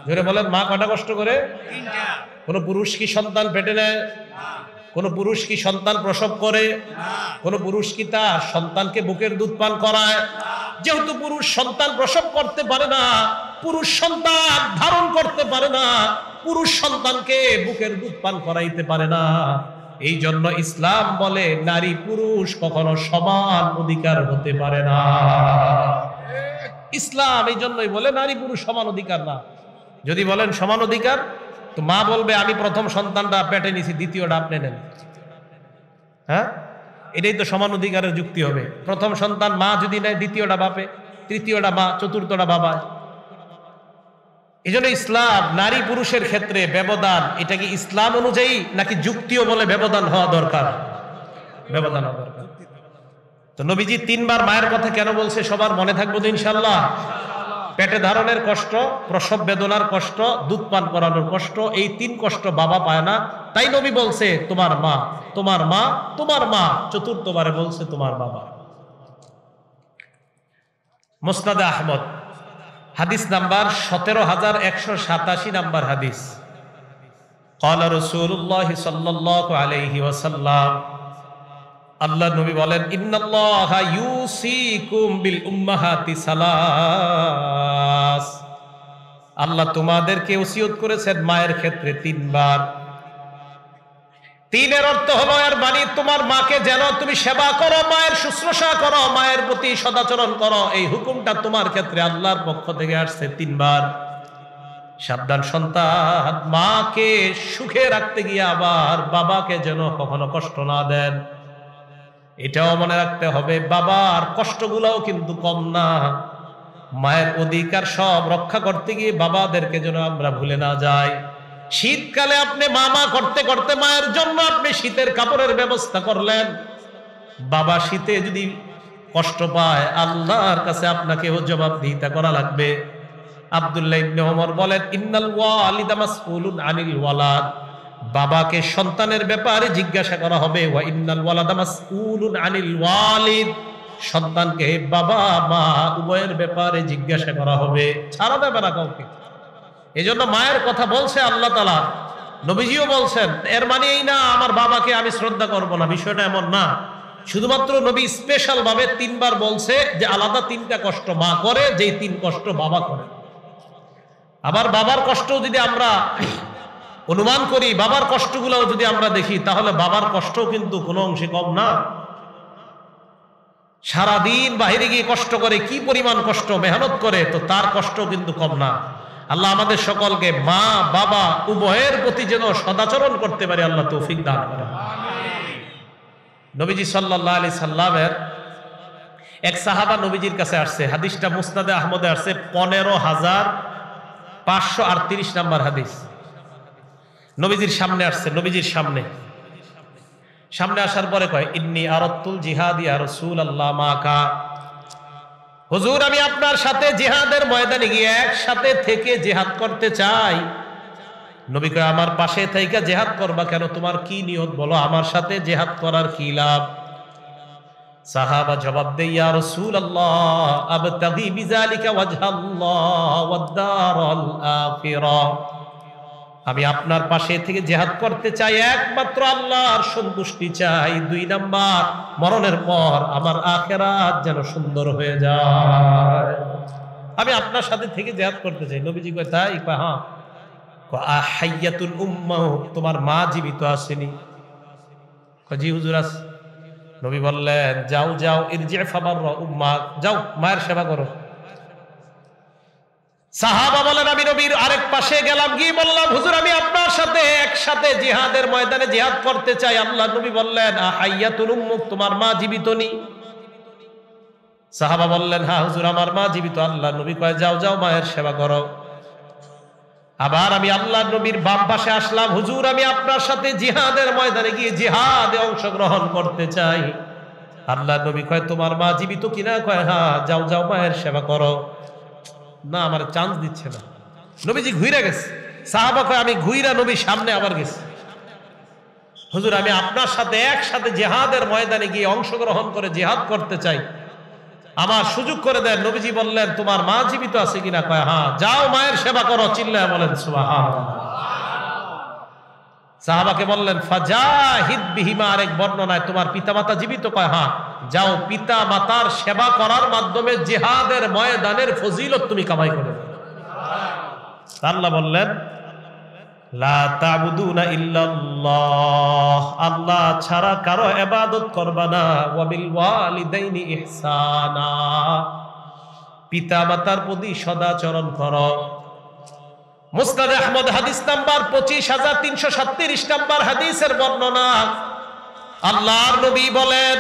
জোরে বলেন, মা কয়টা কষ্ট করে? 3টা। কোন পুরুষ কি সন্তান পেটে নেয়? কোন পুরুষ কি সন্তান প্রসব করে? কোন পুরুষ কি তার সন্তানকে বুকের দুধ পান করায়? যেহেতু পুরুষ সন্তান প্রসব করতে পারে না, পুরুষ সন্তান ধারণ করতে পারে না, পুরুষ সন্তানকে বুকের দুধ পান করাইতে পারে না, এই জন্য ইসলাম বলে নারী পুরুষ কখনো সমান অধিকার হতে পারে না। ইসলাম এই জন্যই বলে নারী পুরুষ সমান অধিকার না। যদি বলেন সমান অধিকার, তো মা বলবে আমি প্রথম সন্তানটা পেটে নিছি, দ্বিতীয়টা আপনি নেন। হ্যাঁ, এটাই তো সমান অধিকারের যুক্তি হবে। প্রথম সন্তান মা যদি নেয়, দ্বিতীয়টা বাপে, তৃতীয়টা মা, চতুর্থটা বাবা। এই জন্য ইসলাম নারী পুরুষের ক্ষেত্রে ব্যবধান, এটা কি ইসলাম অনুযায়ী নাকি যুক্তিও বলে ব্যবধান হওয়া দরকার? ব্যবধান হওয়া দরকার। তো নবীজি 3 বার মায়ের কথা কেন বলছে সবার মনে থাকবো তো ইনশাল্লাহ। পেটে ধারণের কষ্ট, প্রসব বেদনার কষ্ট, দুধ পান করানোর কষ্ট, এই 3 কষ্ট বাবা পায় না। তাই নবী বলছে তোমার মা, তোমার মা, তোমার মা, চতুর্থবারে বলছে তোমার বাবা। মুসনাদে আহমদ হাদিস নাম্বার 17187 নাম্বার হাদিস। ক্বালা রাসূলুল্লাহ সাল্লাল্লাহু আলাইহি ওয়াসাল্লাম, আল্লাহ নবী বলেন ইন্নাল্লাহা ইউসিকুম বিল উম্মাহাতি সালাস, আল্লাহ তোমাদেরকে ওসিয়ত করেছেন মায়ের ক্ষেত্রে 3 বার। 3 এর অর্থ হলো, এর মানে তোমার মাকে যেন তুমি সেবা করো, মায়ের শুশ্রূষা করো, মায়ের প্রতি সদাচরণ করো, এই হুকুমটা তোমার ক্ষেত্রে আল্লাহর পক্ষ থেকে আসছে 3 বার। সাবধান সন্তান, মাকে সুখে রাখতে গিয়ে আবার বাবাকে যেন কখনো কষ্ট না দেন, এটাও মনে রাখতে হবে। বাবার কষ্টগুলোও কিন্তু কম না। মায়ের অধিকার সব রক্ষা করতে গিয়ে বাবাদেরকে যেন আমরা ভুলে না যাই। শীতকালে আপনি মামা করতে করতে মায়ের জন্য আপনি শীতের কাপড়ের ব্যবস্থা করলেন, বাবা শীতে যদি কষ্ট পায় আল্লাহর কাছে আপনাকেও জবাবদিহিতা করা লাগবে। আব্দুল্লাহ ইবনে ওমর বলেন ইন্নাল ওয়ালিদা মাসউলুন আনিল ওয়ালাদ, বাবাকে সন্তানের ব্যাপারে জিজ্ঞাসা করা হবে। ওয়া ইন্নাল ওয়ালাদা মাসউলুন আনিল ওয়ালিদ, সন্তানকে বাবা মা উভয়ের ব্যাপারে জিজ্ঞাসা করা হবে, ছাড়া দেবে না কাউকে। এই জন্য মায়ের কথা বলছে আল্লাহ তাআলা, নবীজিও বলছেন। এর মানে এই না আমার বাবাকে আমি শ্রদ্ধা করব না, বিষয়টা এমন না। শুধুমাত্র নবী স্পেশাল ভাবে 3 বার বলছে যে আলাদা 3টা কষ্ট মা করে, যেই 3 কষ্ট বাবা করে। আবার বাবার কষ্ট যদি আমরা অনুমান করি, বাবার কষ্টগুলোও যদি আমরা দেখি, তাহলে বাবার কষ্ট কিন্তু কোনো অংশে কম না। সারাদিন বাইরে গিয়ে কষ্ট করে, কি পরিমাণ কষ্ট মেহনত করে, তো তার কষ্ট কিন্তু কম না। আল্লাহ আমাদের সকলকে মা বাবা উভয়ের প্রতি যেন সদাচরণ করতে পারে আল্লাহ তৌফিক দান করেন। নবীজি সাল্লাল্লাহু আলাইহি সাল্লামের এক সাহাবা নবীজির কাছে আসছে, হাদিসটা মুসনাদে আহমদে আসছে 15538 নাম্বার হাদিস। নবীজির সামনে আসছে, নবীজির সামনে আসার পরে কয় ইন্নী আরাদতুল জিহাদ ইয়া রাসূলুল্লাহ মাকা, হুজুর আমি আপনার সাথে জিহাদের ময়দানে গিয়ে একসাথে থেকে জিহাদ করতে চাই। নবী কয় আমার পাশে থেকে জিহাদ করবা কেন, তোমার কি নিয়ত বলো, আমার সাথে জিহাদ করার কি লাভ? সাহাবা জবাব দেয় ইয়া রাসূলুল্লাহ আবতাগি বিযালিকা ওয়াজহাল্লাহ ওয়াদ দারাল আখিরা, আমি আপনার পাশে থেকে জিহাদ করতে চাই, একমাত্র আল্লাহর সন্তুষ্টি চাই। 2 নাম্বার, মরণের পর আমার আখিরাত যেন সুন্দর হয়ে যায়। আমি আপনার সাথে থেকে জিহাদ করতে চাই। নবীজি কয় তাই? কয় হ্যাঁ। আহাইয়াতুল উম্মাহ, তোমার মা জীবিত আসেনি? কয় জি হুজুর আছে। নবী বললেন যাও যাও, ইরজি ফাবাররা উম্মাক, যাও মায়ের সেবা করো। সাহাবা বলেন আমি নবীর আরেক পাশে গেলাম, গিয়ে বললাম হুজুর আমি আপনার সাথে একসাথে জিহাদের ময়দানে জিহাদ করতে চাই। আল্লাহ নবী বললেন আহাইয়াতুল উম্মুক, তোমার মা জীবিত নি? সাহাবা বললেন হ্যাঁ হুজুর আমার মা জীবিত। আল্লাহ নবী কয় যাও যাও মায়ের সেবা করো। আবার আমি আল্লাহ নবীর বাম পাশে আসলাম, হুজুর আমি আপনার সাথে জিহাদের ময়দানে গিয়ে জিহাদে অংশগ্রহণ করতে চাই। আল্লাহ নবী কয় তোমার মা জীবিত কিনা? কয় হ্যাঁ, যাও যাও মায়ের সেবা করো। না, আমার চান্স দিচ্ছে না। নবীজি ঘুরে গেছে। সাহাবা কয় আমি ঘুইরা নবী সামনে আবার গেছি, হুজুর আমি আপনার সাথে একসাথে জিহাদের ময়দানে গিয়ে অংশগ্রহণ করে জিহাদ করতে চাই, আমার সুযোগ করে দেন। নবীজি বললেন তোমার মা জীবিত আছে কিনা? কয় হ্যাঁ, যাও মায়ের সেবা করো। চিল্লায় বলেন সুবহানাল্লাহ। সাহাবাকে বললেন ফাজাহিদ বিহিমা, আরেক বর্ণনায় তোমার পিতামাতা জীবিত? কয় হ্যাঁ, যাও পিতা মাতার সেবা করার মাধ্যমে জিহাদের ময়দানের ফজিলত তুমি কামাই করে। আল্লাহ বললেন লা তা'বুদুনা ইল্লাল্লাহ, আল্লাহ ছাড়া কারো ইবাদত করবা না। ওয়া বিল ওয়ালিদাইনি ইহসানা, পিতা মাতার প্রতি সদাচরণ করো। মুসনাদ আহমদ হাদিস নাম্বার 25337 নাম্বার হাদিসের বর্ণনা। আল্লাহর নবী বলেন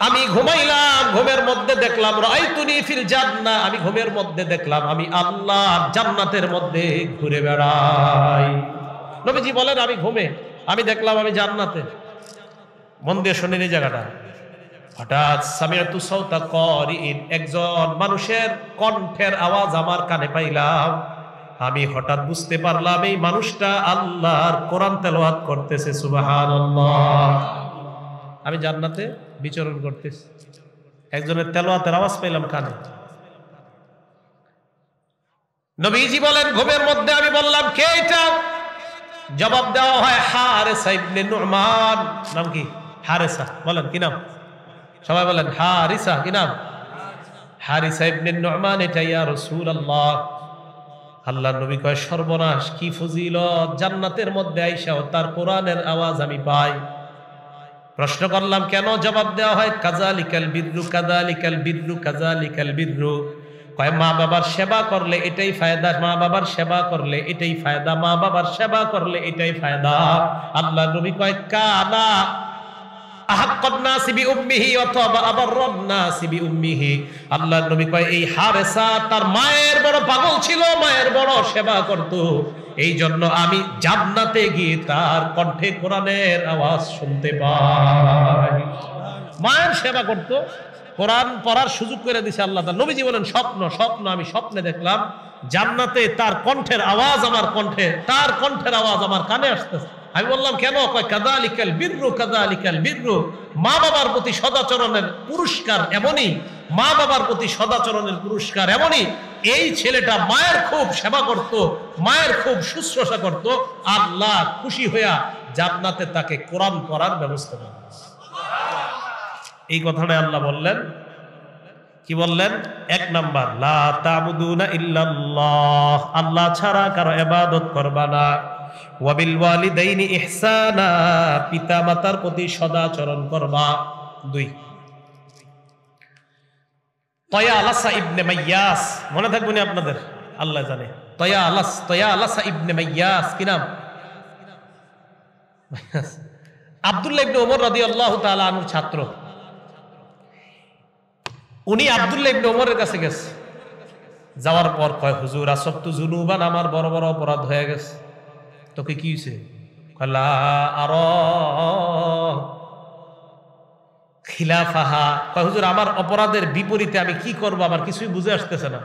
আমি ঘুমাইলাম, ঘুমের মধ্যে দেখলাম রাআইতুনি ফিল জান্নাহ, আমি ঘুমের মধ্যে দেখলাম আমি আল্লাহর জান্নাতের মধ্যে ঘুরে বেড়াই। নবীজি বলেন আমি ঘুমে আমি দেখলাম আমি জান্নাতে। মন দিয়ে শুনেন এই জায়গাটা। হঠাৎ সামিআতু সাউতা কারিইন, একজন মানুষের কণ্ঠের আওয়াজ আমার কানে পাইলাম। আমি হঠাৎ বুঝতে পারলাম এই মানুষটা আল্লাহর কোরআন তেলাওয়াত করতেছে। সুবহানাল্লাহ। আমি জান্নাতে বিচরণ করতেছি, একজনের তেলাওয়াতের আওয়াজ পেলাম কানে। নবীজি বলেন ঘুমের মধ্যে আমি বললাম কে এটা? জবাব দেওয়া হয় হারেসা ইবনে নুমান। নাম কি? হারেসা। বলেন কি নাম? সবাই বলেন হারিসা। কি নাম? হারিসা ইবনে নুমান। এটা ইয়া রাসূলুল্লাহ। আল্লাহর নবী কয় সর্বনাশ, কি ফজিলত, জান্নাতের মধ্যে আইসাও তার কোরআনের আওয়াজ আমি পাই। প্রশ্ন করলাম কেন? জবাব দেওয়া হয় কাযালিকাল বিররু কাযালিকাল বিররু কাযালিকাল বিররু। কয় মা বাবার সেবা করলে এটাই ফায়দা, মা বাবার সেবা করলে এটাই ফায়দা, মা বাবার সেবা করলে এটাই ফায়দা। আল্লাহর নবী কয় কানা আহাক্কান নাসি বিউম্মিহি অথবা আবাররান নাসি বিউম্মিহি। আল্লাহর নবী কয় এই হারেসা তার মায়ের বড় পাগল ছিল, মায়ের বড় সেবা করত, এই জন্য আমি জান্নাতে গিয়ে তার কণ্ঠে কোরআনের আওয়াজ শুনতে পাই। মায়ের সেবা করত, কোরআন পড়ার সুযোগ করে দিছে আল্লাহ তাআলা। নবীজি বলেন স্বপ্ন স্বপ্ন আমি স্বপ্নে দেখলাম জান্নাতে তার কণ্ঠের আওয়াজ আমার কণ্ঠে, তার কণ্ঠের আওয়াজ আমার কানে আসতেছে। আমি বললাম কেন? কয় কাযালিকাল বিররু কাযালিকাল বিররু। মা বাবার প্রতি সদাচরণের পুরস্কার এমনই, মা বাবার প্রতি সদাচরণের পুরস্কার এমনই। এই ছেলেটা মায়ের খুব সেবা করত, মায়ের খুব শুশ্রূষা করত, আল্লাহ খুশি হইয়া জান্নাতে তাকে কোরআন পড়ার ব্যবস্থা করলেন। এই কথাটা আল্লাহ বললেন। কি বললেন? 1 নাম্বার লা তা'বুদুনা ইল্লাল্লাহ, আল্লাহ ছাড়া কারো ইবাদত করবা না। ওয়া বিল ওয়ালিদাইনি ইহসানা, পিতা মাতার প্রতি সদাচরণ করবা। 2 তয়ালাসা ইবনে মাইয়াস, মনে থাকবে না আপনাদের? আল্লাহ জানে। তয়ালাসা ইবনে মাইয়াস। কি নাম? আব্দুল্লাহ ইবনে ওমর রাদিয়াল্লাহু তাআলা আনহুর ছাত্র। উনি আব্দুল্লাহ ইবনে ওমরের কাছে গেছে। যাওয়ার পর কয় হুজুর আসবতু যুনুবান, আমার বড় বড় অপরাধ হয়ে গেছে। তোকে কি হয়েছে? লা আরা খিলাফাহা। কয় হুজুর আমার অপরাধের বিপরীতে আমি কি করব, আমার কিছুই বুঝে আসতেছে না।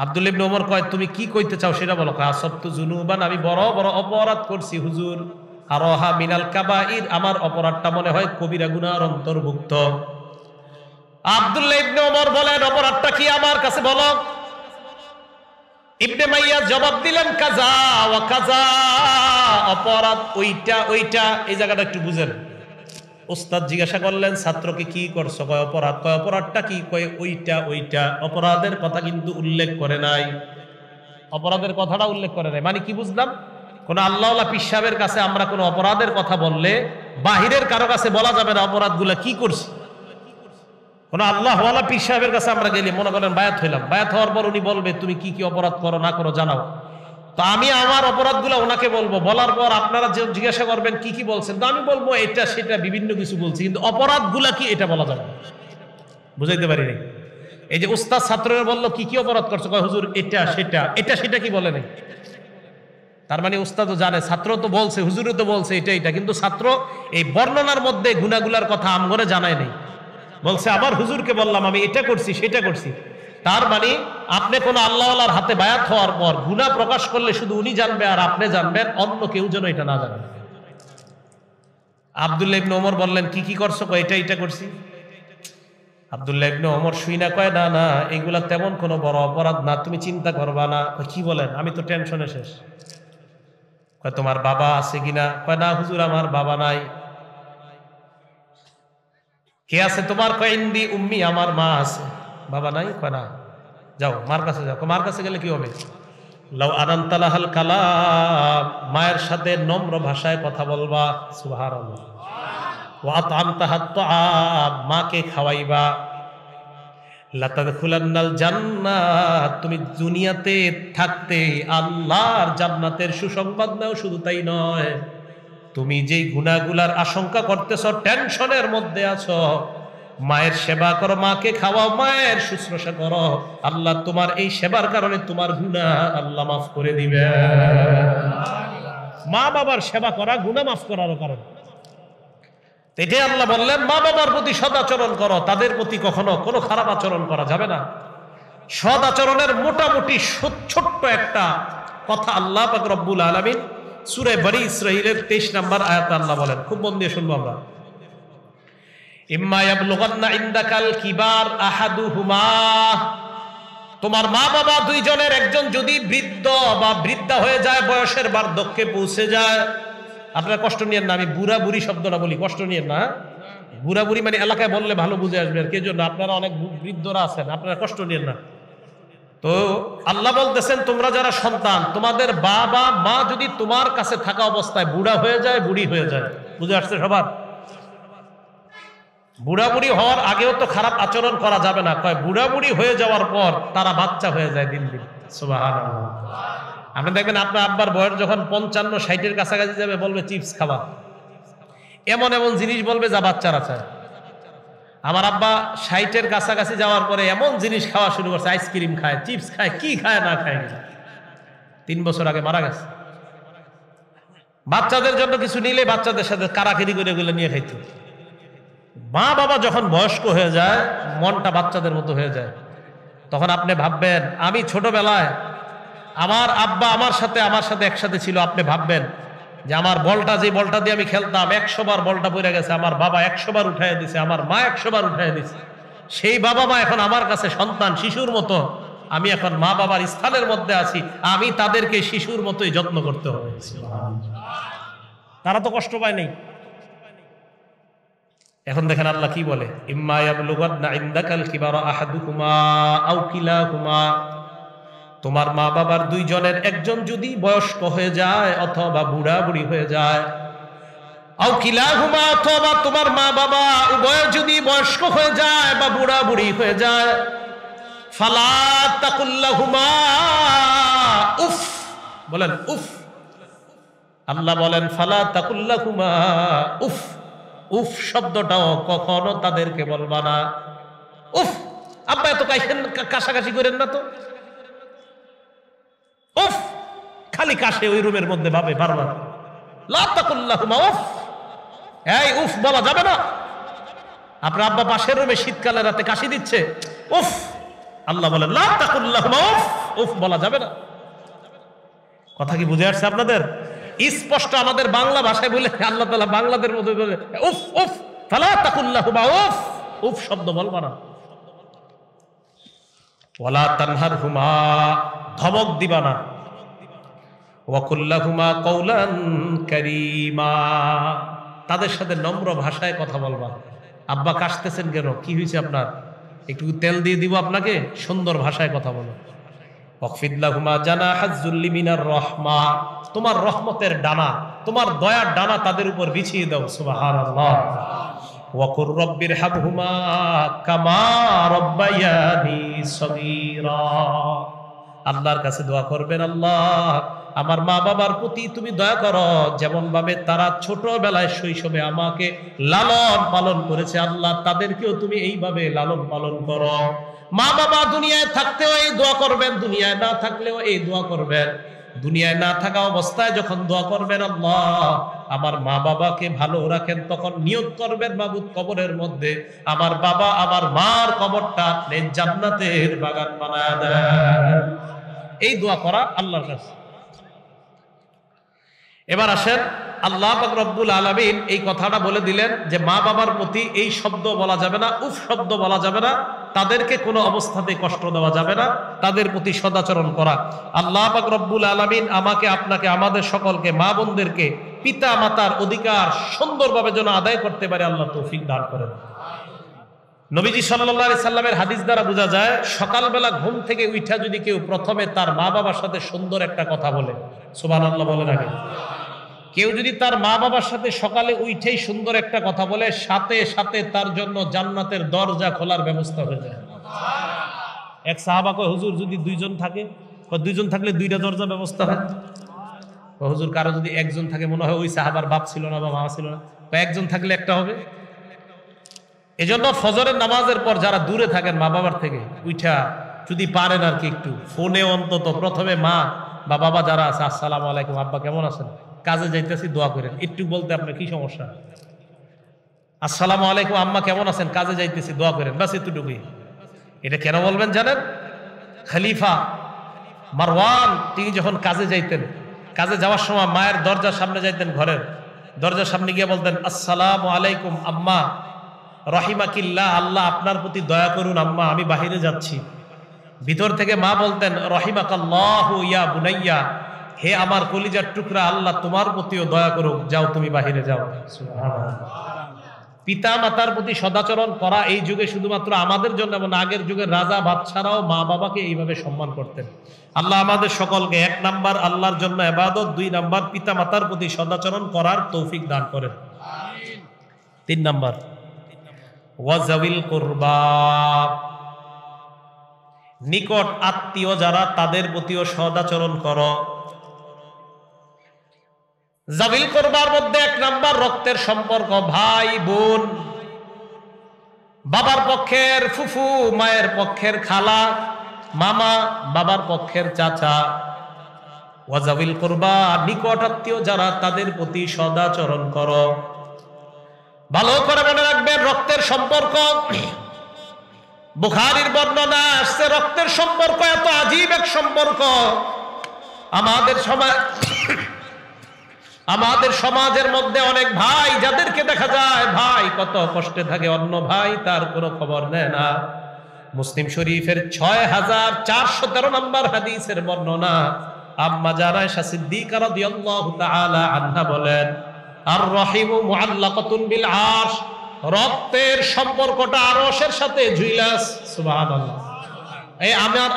আব্দুল্লাহ ইবনে ওমর কয় তুমি কি কইতে চাও সেটা বলো। কয় আসবতু যুনুবান, আমি বড় বড় অপরাধ করছি হুজুর। আরাহা মিনাল কাবাইর, আমার অপরাধটা মনে হয় কবিরা গুনার অন্তর্ভুক্ত। আব্দুল্লাহ ইবনে ওমর বলেন অপরাধটা কি আমার কাছে বলো। ইবনে মাইয়া জবাব দিলেন কাজা ওয়া কাজা, অপরাধ ওইটা ওইটা। এই জায়গাটা একটু বুঝেন। ওস্তাদ জিজ্ঞাসা করলেন ছাত্রকে কি করছো, কয় অপরাধ। কয় অপরাধটা কি, কয় ওইটা ওইটা। অপরাধের কথা কিন্তু উল্লেখ করে নাই, অপরাধের কথাটা উল্লেখ করে নাই। মানে কি বুঝলাম, কোন আল্লাহওয়ালা পীর সাহেবের কাছে আমরা কোন অপরাধের কথা বললে বাহিরের কারো কাছে বলা যাবে না অপরাধগুলা কি করছি। কোন আল্লাহওয়ালা পীর সাহেবের কাছে আমরা গেলে, মনে করেন বায়াত হইলাম, বায়াত হওয়ার পর উনি বলবে তুমি কি কি অপরাধ করো না করো জানাও, তো আমি আমার অপরাধগুলো ওনাকে বলবো। বলার পর আপনারা যে জিজ্ঞাসা করবেন কি কি বলছেন, তো আমি বলবো এটা সেটা বিভিন্ন কিছু বলছি, কিন্তু অপরাধগুলা কি এটা বলা যাবে, বুঝাইতে পারিনি। এই যে উস্তাদ ছাত্ররা বললো কি কি অপরাধ করছো, কয় হুজুর এটা সেটা, এটা সেটা কি বলে নাই। তার মানে উস্তাদও জানে, ছাত্র তো বলছে, হুজুরও তো বলছে এটা এটা, কিন্তু ছাত্র এই বর্ণনার মধ্যে গুনাহগুলার কথা আমগরে জানায় নেই। বলছে আবার হুজুরকে বললাম আমি এটা করছি সেটা করছি। তার মানে আপনি কোন আল্লাহওয়ালার হাতে বায়াত হওয়ার পর গুনাহ প্রকাশ করলে শুধু উনি জানবে আর আপনি জানবেন, অন্য কেউ যেন এটা না জানে। আব্দুল্লাহ ইবনে ওমর বললেন কি কি করছো, কয় এটা এটা করছি। আব্দুল্লাহ ইবনে ওমর শুইনা কয় না না এগুলা তেমন কোনো বড় অপরাধ না, তুমি চিন্তা করবা না। কি বলেন, আমি তো টেনশনে শেষ। কয় তোমার বাবা আছে কিনা, কয় না হুজুর আমার বাবা নাই। কে আছে তোমার, কয় ইন্দি উম্মি আমার মা আছে। বাবা নাই, কয় না। যাও মার কাছে যাও। মার কাছে গেলে কি হবে, লাউ আনান্তালাহাল কালাম, মায়ের সাথে নম্র ভাষায় কথা বলবা, সুবহানাল্লাহ। ওয়া আতআমতাহাত তাআম, মাকে খাওয়াইবা। লাতাদখুলান্নাল জান্নাত, তুমি দুনিয়াতে থাকতে আল্লাহর জান্নাতের সুসংবাদ নাও। শুধু তাই নয়, তুমি যেই গুনাহগুলার আশঙ্কা করতেছো, টেনশনের মধ্যে আছো, মায়ের সেবা করো, মাকে খাওয়াও, মায়ের শুশ্রূষা করো, আল্লাহ তোমার এই সেবার কারণে তোমার গুনাহ আল্লাহ মাফ করে দিবে। মা বাবার সেবা করা গুনাহ মাফ করার কারণ। এটাই আল্লাহ বললেন মা বাবার প্রতি সদাচরণ করো, তাদের প্রতি কখনো কোনো খারাপ আচরণ করা যাবে না। সদাচরণের মোটামুটি ছোট্ট একটা কথা আল্লাহ পাক রব্বুল আলামিন সূরা বনী ইসরাঈলের 23 নম্বর আয়াতে আল্লাহ বলেন, খুব মন দিয়ে শুনবো আমরা। ইম্মা ইয়াবলুগান্না ইনদাকাল কিবার আহাদুহুমা, তোমার মা বাবা দুইজনের একজন যদি বৃদ্ধ বা বৃদ্ধা হয়ে যায়, বয়সের বার্ধক্যে পৌঁছে যায়। আপনারা কষ্ট নিয়েন না, আমি বুড়া বুড়ি শব্দটা বলি, কষ্ট নিয়েন না। বুড়া বুড়ি মানে এলাকায় বললে ভালো বুঝে আসবে আর কি জন্য, আপনারা অনেক বৃদ্ধরা আছেন, আপনারা কষ্ট নিয়েন না। তো আল্লাহ বলতেছেন তোমরা যারা সন্তান, তোমাদের বাবা মা যদি তোমার কাছে থাকা অবস্থায় বুড়া হয়ে যায়, বুড়ি হয়ে যায়, বুঝে আসছে সবার। বুড়া বুড়ি হওয়ার আগেও তো খারাপ আচরণ করা যাবে না, কয় বুড়া বুড়ি হয়ে যাওয়ার পর তারা বাচ্চা হয়ে যায় দিন দিন। সুবহানাল্লাহ। আপনি দেখবেন আপনার আব্বার বয়স যখন 55-60-এর কাছাকাছি যাবে, বলবে চিপস খাবা, এমন এমন জিনিস বলবে যা বাচ্চারা চায়। আমার আব্বা 60-এর কাছাকাছি যাওয়ার পরে এমন জিনিস খাওয়া শুরু করছে, আইসক্রিম খায়, চিপস খায়, কি খায় না খায়। 3 বছর আগে মারা গেছে। বাচ্চাদের জন্য কিছু নিলে বাচ্চাদের সাথে কারাকারি করে এগুলো নিয়ে খাইতো। মা বাবা যখন বয়স্ক হয়ে যায়, মনটা বাচ্চাদের মতো হয়ে যায়, তখন আপনি ভাববেন আমি ছোটবেলায় আমার আব্বা আমার সাথে একসাথে ছিল, আপনি ভাববেন যে আমার বলটা, যে বলটা দিয়ে আমি খেলতাম 100 বার বলটা পড়ে গেছে, আমার বাবা 100 বার উঠাইয়া দিছে, আমার মা 100 বার উঠাইয়া দিছে। সেই বাবা মা এখন আমার কাছে সন্তান, শিশুর মতো। আমি এখন মা বাবার স্থানের মধ্যে আছি, আমি তাদেরকে শিশুর মতোই যত্ন করতে হবে। তারা তো কষ্ট পায় নাই। এখন দেখেন আল্লাহ কি বলে, ইম্মা ইয়াবলুগান্না ইনদাকাল কিবারা আহাদুকুমা আও কিলাহুমা, তোমার মা বাবার দুইজনের একজন যদি বয়স্ক হয়ে যায় অথবা বুড়া বুড়ি হয়ে যায়, আও কিলাহুমা, অথবা তোমার মা বাবা উভয় যদি বয়স্ক হয়ে যায় বা বুড়া বুড়ি হয়ে যায়, ফালা তাকুল্লাহুমা উফ, বলেন উফ। আল্লাহ বলেন ফালা তাকুল্লাহুমা উফ, উফ শব্দটাও কখনো তাদেরকে বলবা না। উফ, আব্বা এত কাশাকাশি করেন না তো। উফ, খালি কাশে ওই রুমের মধ্যে ভাবে বারবার। লা তাকুল্লাহুমা উফ, এই উফ বলা যাবে না। আপনার আব্বা পাশের রুমে শীতকালে রাতে কাশি দিচ্ছে, উফ, আল্লাহ বলেন লা তাকুল্লাহুমা উফ, উফ বলা যাবে না। কথা কি বুঝে আসছে আপনাদের? স্পষ্ট আমাদের বাংলা ভাষায় বলে আল্লাহ তাআলা বাংলাদের মধ্যে বলে উফ উফ, ফালা তাকুল্লাহুমা উফ, উফ শব্দ বলবা না। ওয়ালা তানহারহুমা, ধমক দিবা না। ওয়া কুল লাহুমা কওলান কারীমা, তাদের সাথে নম্র ভাষায় কথা বলবা। আব্বা কাশতেছেন কেন, কি হয়েছে আপনার, একটু তেল দিয়ে দিব আপনাকে, সুন্দর ভাষায় কথা বলো। ওয়াকফিদ লাহুমা জানাহাজ যুল্লি মিনার রাহমা, তোমার রহমতের ডানা, তোমার দয়ার ডানা তাদের উপর বিছিয়ে দাও। সুবহানাল্লাহ। ওয়া কুর রব্বিরহামহুমা কামা রাব্বায়ানি সগীরা, আল্লাহর কাছে দোয়া করবেন, আল্লাহ আমার মা বাবার প্রতি তুমি দয়া করো, যেমন ভাবে তারা ছোটবেলায় শৈশবে আমাকে লালন পালন করেছে, আল্লাহ তাদেরকেও তুমি এইভাবে লালন পালন করো। মা বাবা দুনিয়ায় থাকতেও এই দোয়া করবেন, দুনিয়ায় না থাকলেও এই দোয়া করবেন। দুনিয়ায় না থাকা অবস্থায় যখন দোয়া করবেন, আল্লাহ আমার মা বাবাকে ভালো রাখেন, তখন নিয়ত করবেন মাবুদ কবরের মধ্যে আমার বাবা আমার মার কবরটা আপনি জান্নাতের বাগান বানায় দেন। এই দোয়া করা আল্লাহর কাছে। এবার আসেন, আল্লাহ পাক রব্বুল আলামিন এই কথাটা বলে দিলেন যে মা বাবার প্রতি এই শব্দ বলা যাবে না, উফ শব্দ বলা যাবে না, তাদেরকে কোনো অবস্থাতে কষ্ট দেওয়া যাবে না, তাদের প্রতি সদাচরণ করা। আল্লাহ পাক রব্বুল আলামিন আমাকে আপনাকে আমাদের সকলকে মা বোনদেরকে পিতা মাতার অধিকার সুন্দরভাবে যেন আদায় করতে পারে আল্লাহ তৌফিক দান করেন। নবীজি সাল্লাল্লাহু আলাইহি সাল্লামের হাদিস দ্বারা বোঝা যায়, সকালবেলা ঘুম থেকে উঠা যদি কেউ প্রথমে তার মা বাবার সাথে সুন্দর একটা কথা বলে, সুবহানাল্লাহ বলেন আগে, কেউ যদি তার মা বাবার সাথে সকালে উঠেই সুন্দর একটা কথা বলে, সাথে সাথে তার জন্য জান্নাতের দরজা খোলার ব্যবস্থা হয়ে যায়। এক সাহাবা কয়, হুজুর যদি দুইজন থাকে, দুইজন থাকলে দুইটা দরজা ব্যবস্থা হয়। হুজুর কারো যদি একজন থাকে, মনে হয় ওই সাহাবার বাপ ছিল না বা মা ছিল না, একজন থাকলে একটা হবে। এজন্য ফজরের নামাজের পর যারা দূরে থাকেন মা বাবার থেকে, উঠা যদি পারেন আর কি একটু ফোনে অন্তত প্রথমে মা বা বাবা যারা আছে, আসসালামু আলাইকুম আব্বা কেমন আছেন, কাজে যাইতেছি দোয়া করেন, একটু বলতে আপনার কি সমস্যা, আসসালামু আলাইকুম আম্মা কেমন আছেন, কাজে যাইতেছি দোয়া করেন, বাস এতটুকুই। এটা কেন বলবেন জানেন? খলিফা মারওয়ান তিনি যখন কাজে যাইতেন, কাজে যাওয়ার সময় মায়ের দরজার সামনে যাইতেন, ঘরের দরজার সামনে গিয়ে বলতেন, আসসালামু আলাইকুম আম্মা রহিমাকিল্লাহ, আল্লাহ আপনার প্রতি দয়া করুন আম্মা, আমি বাহিরে যাচ্ছি। ভিতর থেকে মা বলতেন, রহিমাকাল্লাহু ইয়া বুনাইয়া, হে আমার কলিজার টুকরা, আল্লাহ তোমার প্রতিও দয়া করুক, যাও তুমি বাহিরে যাও। পিতা মাতার প্রতি সদাচরণ করা এই যুগে শুধুমাত্র আমাদের জন্য, এবং আগের যুগের রাজা বাদশারাও মা বাবাকে এইভাবে সম্মান করতেন। আল্লাহ আমাদের সকলকে 1 নাম্বার আল্লাহর জন্য ইবাদত, 2 নাম্বার পিতা মাতার প্রতি সদাচরণ করার তৌফিক দান করেন। 3 নাম্বার ওয়াজাবিল কুরবা, নিকট আত্মীয় যারা তাদের প্রতিও সদাচরণ করো। জাবিল কুরবার মধ্যে 1 নাম্বার রক্তের সম্পর্ক, ভাই বোন, বাবার পক্ষের ফুফু, মায়ের পক্ষের খালা, মামা, বাবার পক্ষের চাচা। ওয়াজাবিল কুরবা, নিকট আত্মীয় যারা তাদের প্রতি সদাচরণ করো। ভালো করে মনে রাখবেন, রক্তের সম্পর্ক, বুখারীর বর্ণনা আসছে, রক্তের সম্পর্ক এত আজীব এক সম্পর্ক। আমাদের সমাজের মধ্যে অনেক ভাই যাদেরকে দেখা যায় ভাই কত কষ্টে থাকে, অন্য ভাই তার কোনো খবর নেয় না। মুসলিম শরীফের 6413 নম্বর হাদিসের বর্ণনা, আম্মা জানা আয়েশা সিদ্দিকা রাদিয়াল্লাহু তাআলা আনহা বলেন, আর রহিমু মুআল্লাকাতুন বিল আরশ, রক্তের সম্পর্কটা আরশের সাথে ঝুইলাস। সুবহানাল্লাহ। এই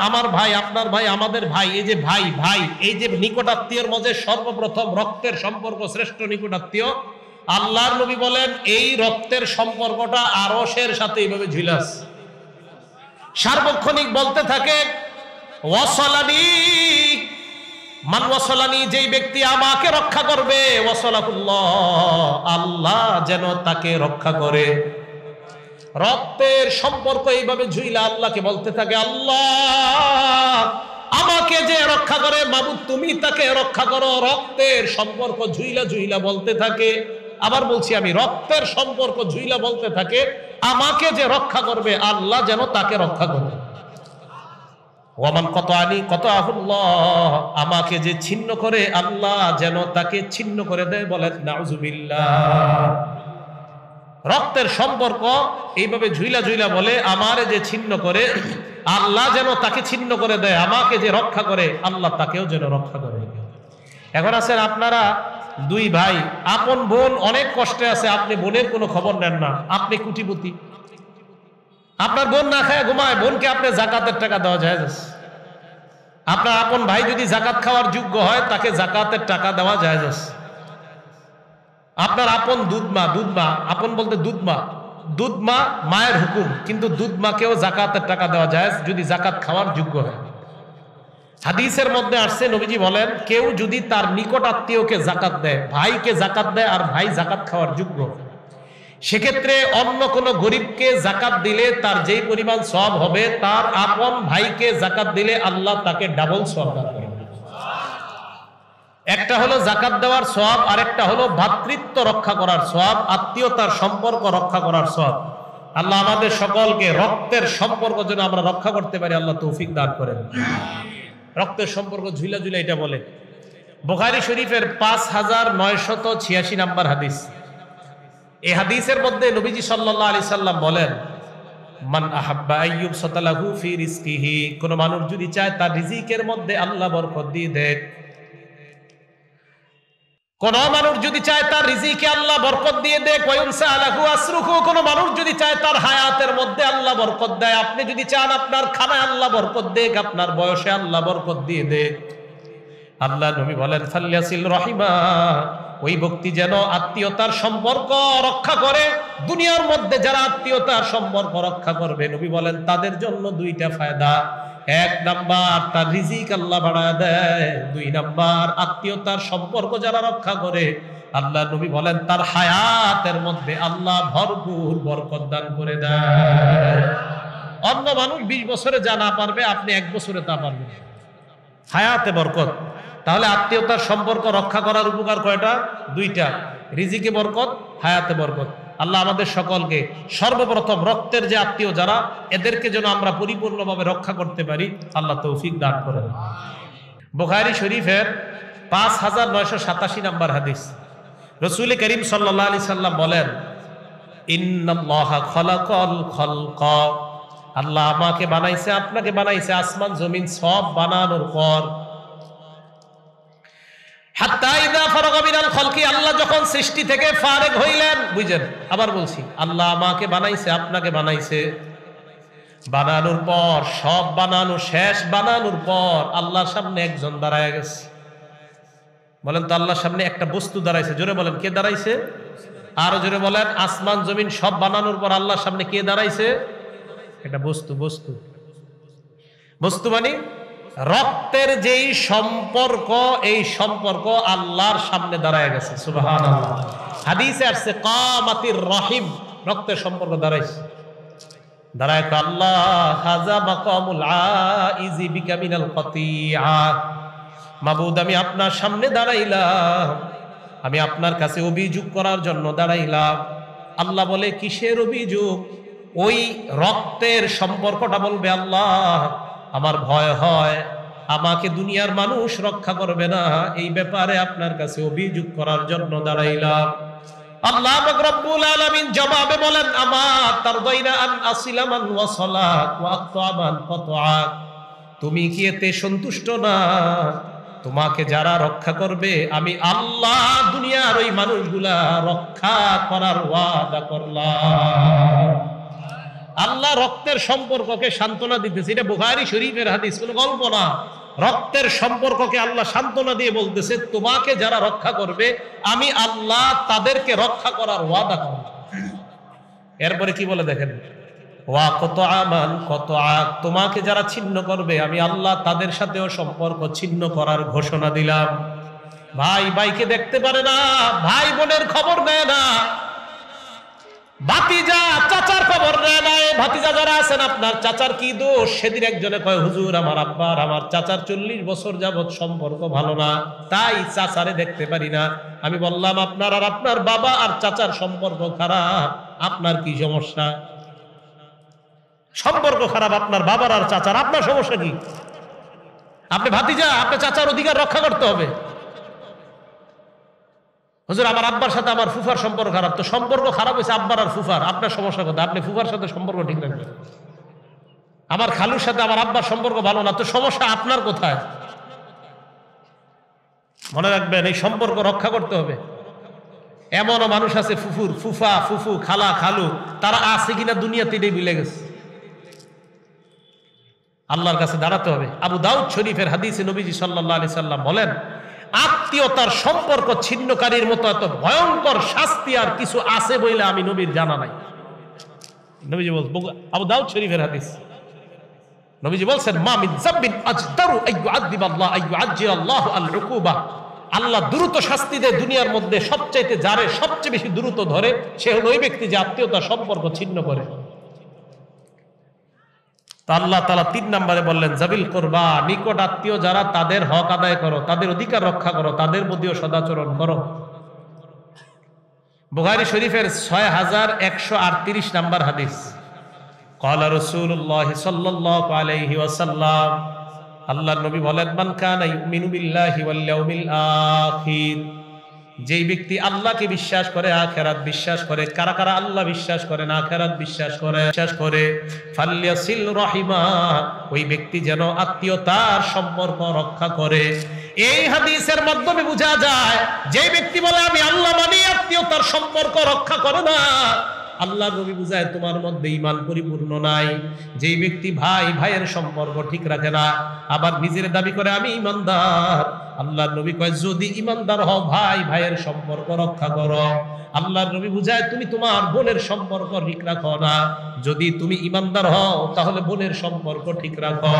আমার ভাই, আপনার ভাই, আমাদের ভাই, এই যে ভাই ভাই, এই যে নিকটাত্মীয়ের মধ্যে সর্বপ্রথম রক্তের সম্পর্ক, শ্রেষ্ঠ নিকটাত্মীয়, আল্লাহর নবী বলেন এই রক্তের সম্পর্কটা আরশের সাথে এইভাবে ঝুইলাস। সার্বক্ষণিক বলতে থাকে, ওয়াসালানি মান ওয়াসালানি, যেই ব্যক্তি আমাকে রক্ষা করবে, ওয়াসালাহুল্লাহ, আল্লাহ যেন তাকে রক্ষা করে। রক্তের সম্পর্ক এইভাবে ঝুইলা আল্লাহকে বলতে থাকে, আল্লাহ আমাকে যে রক্ষা করে, মাবুদ তুমি তাকে রক্ষা করো। রক্তের সম্পর্ক ঝুইলা ঝুইলা বলতে থাকে। আবার বলছি আমি, রক্তের সম্পর্ক ঝুইলা বলতে থাকে, আমাকে যে রক্ষা করবে, আল্লাহ যেন তাকে রক্ষা করে। ওয়ামান কতআনি কতআহুল্লাহ, আমাকে যে ছিন্ন করে, আল্লাহ যেন তাকে ছিন্ন করে দেয়। বলেন নাউজুবিল্লাহ। রক্তের সম্পর্ক এইভাবে ঝুইলা ঝুইলা বলে, আমারে যে ছিন্ন করে আল্লাহ যেন তাকে ছিন্ন করে দেয়, আমাকে যে রক্ষা করে আল্লাহ তাকেও যেন রক্ষা করে। এখন আছেন আপনারা দুই ভাই, আপন বোন অনেক কষ্টে আছে, আপনি বোনের কোনো খবর নেন না, আপনি কোটিপতি, আপনার বোন না খায় ঘুমায়, বোনকে আপনি জাকাতের টাকা দেওয়া যায়? আপনার আপন ভাই যদি জাকাত খাওয়ার যোগ্য হয় তাকে জাকাতের টাকা দেওয়া যায়? আপনার আপন দুধমা, আপন বলতে দুধমা মায়ের হুকুম, কিন্তু দুধমাকেও জাকাতের টাকা দেওয়া যায় যদি জাকাত খাওয়ার যোগ্য হয়। হাদিসের মধ্যে আসছে, নবীজি বলেন, কেউ যদি তার নিকট আত্মীয়কে জাকাত দেয়, ভাইকে জাকাত দেয়, আর ভাই জাকাত খাওয়ার যোগ্য, সেক্ষেত্রে অন্য কোন গরিবকে জাকাত দিলে তার যেই পরিমাণ সওয়াব হবে, তার আপন ভাইকে জাকাত দিলে আল্লাহ তাকে ডাবল সওয়াব দান করবেন। একটা হলো জাকাত দেওয়ার সওয়াব, আর একটা হলো ভ্রাতৃত্ব রক্ষা করার সওয়াব, আত্মীয়তার সম্পর্ক রক্ষা করার সওয়াব। আল্লাহ আমাদের সকলকে রক্তের সম্পর্ক যেন আমরা রক্ষা করতে পারি, আল্লাহ তৌফিক দান করেন। রক্তের সম্পর্ক ঝুইলা ঝুইলা এটা বলে। বুখারী শরীফের 5986 নাম্বার হাদিস। এই হাদিসের মধ্যে নবীজি সাল্লাল্লাহু আলাইহি সাল্লাম বলেন, মান আহাব্বা আইয়ুবসাতা লাহু ফি রিজকিহি, কোন মানুষ যদি চায় তার রিজিকের মধ্যে আল্লাহ বরকত দিয়ে দেয়, কোন মানুষ যদি চায় তার রিজিকে আল্লাহ বরকত দিয়ে দেয়, ওয়ায়ুনসা লাহু আসরুহু, কোন মানুষ যদি চায় তার হায়াতের মধ্যে আল্লাহ বরকত দেয়, আপনি যদি চান আপনার খানায় আল্লাহ বরকত দেয়, আপনার বয়সে আল্লাহ বরকত দিয়ে দেয়, আল্লাহ নবী বলেন, ফাল্যাসিল রাহিমা, ওই ব্যক্তি যেন আত্মীয়তার সম্পর্ক রক্ষা করে। দুনিয়ার মধ্যে যারা আত্মীয়তার সম্পর্ক রক্ষা করবে, নবী বলেন তাদের জন্য দুইটা ফায়দা। এক নাম্বার, তার রিজিক আল্লাহ বাড়ায় দেয়। দুই নাম্বার, আত্মীয়তার সম্পর্ক যারা রক্ষা করে, আল্লাহ নবী বলেন তার হায়াতের মধ্যে আল্লাহ ভরপুর বরকত দান করে দেয়। অন্য মানুষ 20 বছরে যা না পারবে, আপনি 1 বছরে তা পারবেন। হায়াতে বরকত। তাহলে আত্মীয়তার সম্পর্ক রক্ষা করার উপকার কয়টা? দুইটা, রিজিকে বরকত, হায়াতে বরকত। আল্লাহ আমাদের সকলকে সর্বপ্রথম রক্তের যে আত্মীয় যারা, এদেরকে যেন আমরা পরিপূর্ণভাবে রক্ষা করতে পারি, আল্লাহ তৌফিক দান করেন। বুখারী শরীফের 5987 নাম্বার হাদিস। রাসূল করিম সাল্লাল্লাহু আলাইহি সাল্লাম বলেন, ইন্নাল্লাহা খালাকাল খালকা, আল্লাহ আমাকে বানাইছে, আপনাকে বানাইছে, আসমান জমিন সব বানানোর পর, হাত্তা ইযা ফারাগা মিনাল খালকি, আল্লাহ যখন সৃষ্টি থেকে ফারেগ হইলেন, বুঝেন, আবার বলছি, আল্লাহ আমাকে বানাইছে, আপনাকে বানাইছে, বানানোর পর, সব বানানো শেষ, বানানোর পর আল্লাহর সামনে একজন দাঁড়ায় গেছে। বলেন তো, আল্লাহর সামনে একটা বস্তু দাঁড়াইছে। জোরে বলেন, কে দাঁড়াইছে? আরো জোরে বলেন। আসমান জমিন সব বানানোর পর আল্লাহর সামনে কে দাঁড়াইছে? একটা বস্তু। বস্তু মানে রক্তের যেই সম্পর্ক, এই সম্পর্ক আল্লাহর সামনে দাঁড়ায় গেছে। সুবহানাল্লাহ। হাদিসে আসছে কামাতির রহিম, রক্তের সম্পর্ক দাঁড়াইছে। দাঁড়ায় আল্লাহ, হাযা মাকামুল আইজি বিকা মিনাল কতিয়া, মাবুদ আমি আপনার সামনে দাঁড়াইলাম, আমি আপনার কাছে অভিযোগ করার জন্য দাঁড়াইলাম। আল্লাহ বলে, কিসের অভিযোগ? ওই রক্তের সম্পর্কটা বলবে, আল্লাহ আমার ভয় হয় আমাকে দুনিয়ার মানুষ রক্ষা করবে না, এই ব্যাপারে আপনার কাছে অভিযোগ করার জন্য দাঁড়াইলাম। আল্লাহ পাক রব্বুল আলামিন জবাবে বলেন, আমা তারদাইনা আন আসিলা মান ওয়াসালাক ওয়া আqতা মান কাতাআক, তুমি কি এতে সন্তুষ্ট না? তোমাকে যারা রক্ষা করবে, আমি আল্লাহ দুনিয়ার ওই মানুষগুলা রক্ষা করার ওয়াদা করলাম। আল্লাহ রক্তের সম্পর্ককে সান্ত্বনা দিতেছে। এটা বুখারী শরীফের হাদিস, কোনো গল্প না। রক্তের সম্পর্ককে আল্লাহ সান্ত্বনা দিয়ে বলতেছে, তোমাকে যারা রক্ষা করবে, আমি আল্লাহ তাদেরকে রক্ষা করার ওয়াদা করলাম। এরপরে কি বলে দেখেন, ওয়া কতআ মান কতআক, তোমাকে যারা ছিন্ন করবে, আমি আল্লাহ তাদের সাথেও সম্পর্ক ছিন্ন করার ঘোষণা দিলাম। ভাই ভাইকে দেখতে পারে না, ভাই বোনের খবর নেয় না, ভাতিজা চাচার খবর নেয় না। ভাতিজা যারা আছেন, আপনার চাচার কি দোষ? সেদিন একজনে কয়, হুজুর আমার আব্বার আমার চাচার 40 বছর যাবত সম্পর্ক ভালো না, তাই চাচারে দেখতে পারি না। আমি বললাম, আপনার আর আপনার বাবা আর চাচার সম্পর্ক খারাপ, আপনার কি সমস্যা? সম্পর্ক খারাপ আপনার বাবার আর চাচার, আপনার সমস্যা কি? আপনি ভাতিজা, আপনার চাচার অধিকার রক্ষা করতে হবে। হুজুর আমার আব্বার সাথে আমার ফুফার সম্পর্ক খারাপ। তো সম্পর্ক খারাপ হয়েছে আব্বার আর ফুফার, আপনার সমস্যা কোথায়? আপনি ফুফার সাথে সম্পর্ক ঠিক রাখবেন। আমার খালুর সাথে আমার আব্বার সম্পর্ক ভালো না, তো সমস্যা আপনার কোথায়? মনে রাখবেন, এই সম্পর্ক রক্ষা করতে হবে। এমনও মানুষ আছে ফুফা ফুফু খালা খালু তারা আছে কিনা দুনিয়াতে এটাই ভুলে গেছে। আল্লাহর কাছে দাঁড়াতে হবে। আবু দাউদ শরীফের হাদিসে নবীজি সাল্লাল্লাহু আলাইহি সাল্লাম বলেন, আত্মীয়তার সম্পর্ক ছিন্নকারীর মতো এত ভয়ঙ্কর শাস্তি আর কিছু আছে বলে আমি নবীর জানা নাই। নবীজি বলছেন, আবু দাউদ শরীফের হাদিস, নবীজি বলছেন, মা মিন যাববিন আজদারু আইয়ুআযযিবাল্লাহ আইয়ুআজ্জিলাল্লাহু আল উকুবা। আল্লাহ দ্রুত শাস্তি দেয় দুনিয়ার মধ্যে সবচাইতে, যারে সবচেয়ে বেশি দ্রুত ধরে সে হলো ওই ব্যক্তি যে আত্মীয়তার সম্পর্ক ছিন্ন করে। তা আল্লাহ তাআলা ৩ নম্বরে বললেন, জাবিল কুরবা, নিকট আত্মীয় যারা তাদের হক আদায় করো, তাদের অধিকার রক্ষা করো, তাদের মধ্যেও সদাচরণ করো। বুখারী শরীফের ৬১৩৮ নম্বর হাদিস, ক্বালা রাসূলুল্লাহ সাল্লাল্লাহু আলাইহি ওয়াসাল্লাম, আল্লাহর নবী বলেন, মান কানা ইউমিনু বিল্লাহি ওয়াল ইয়াউমিল আখির, যেই ব্যক্তি আল্লাহকে বিশ্বাস করে, আখিরাত বিশ্বাস করে। কারা কারা আল্লাহ বিশ্বাস করে না আখিরাত বিশ্বাস করে? ফাল্যাসিল রাহিমা, ওই ব্যক্তি যেন আত্মীয়তার সম্পর্ক রক্ষা করে। এই হাদিসের মাধ্যমে বোঝা যায়, যে ব্যক্তি বলে আমি আল্লাহ মানি, আত্মীয়তার সম্পর্ক রক্ষা করে না, আল্লাহ নবী বুঝায় তোমার মধ্যে ঈমান পরিপূর্ণ নাই। যেই ব্যক্তি ভাই ভাইয়ের সম্পর্ক ঠিক রাখে না, আবার নিজের দাবি করে আমি ঈমানদার, আল্লাহ নবী কয় যদি ঈমানদার হও ভাই ভাইয়ের সম্পর্ক রক্ষা করো। আল্লাহর নবী বুঝায় তুমি তোমার বোনের সম্পর্ক ঠিক রাখো না। যদি তুমি ঈমানদার হও তাহলে বোনের সম্পর্ক ঠিক রাখো।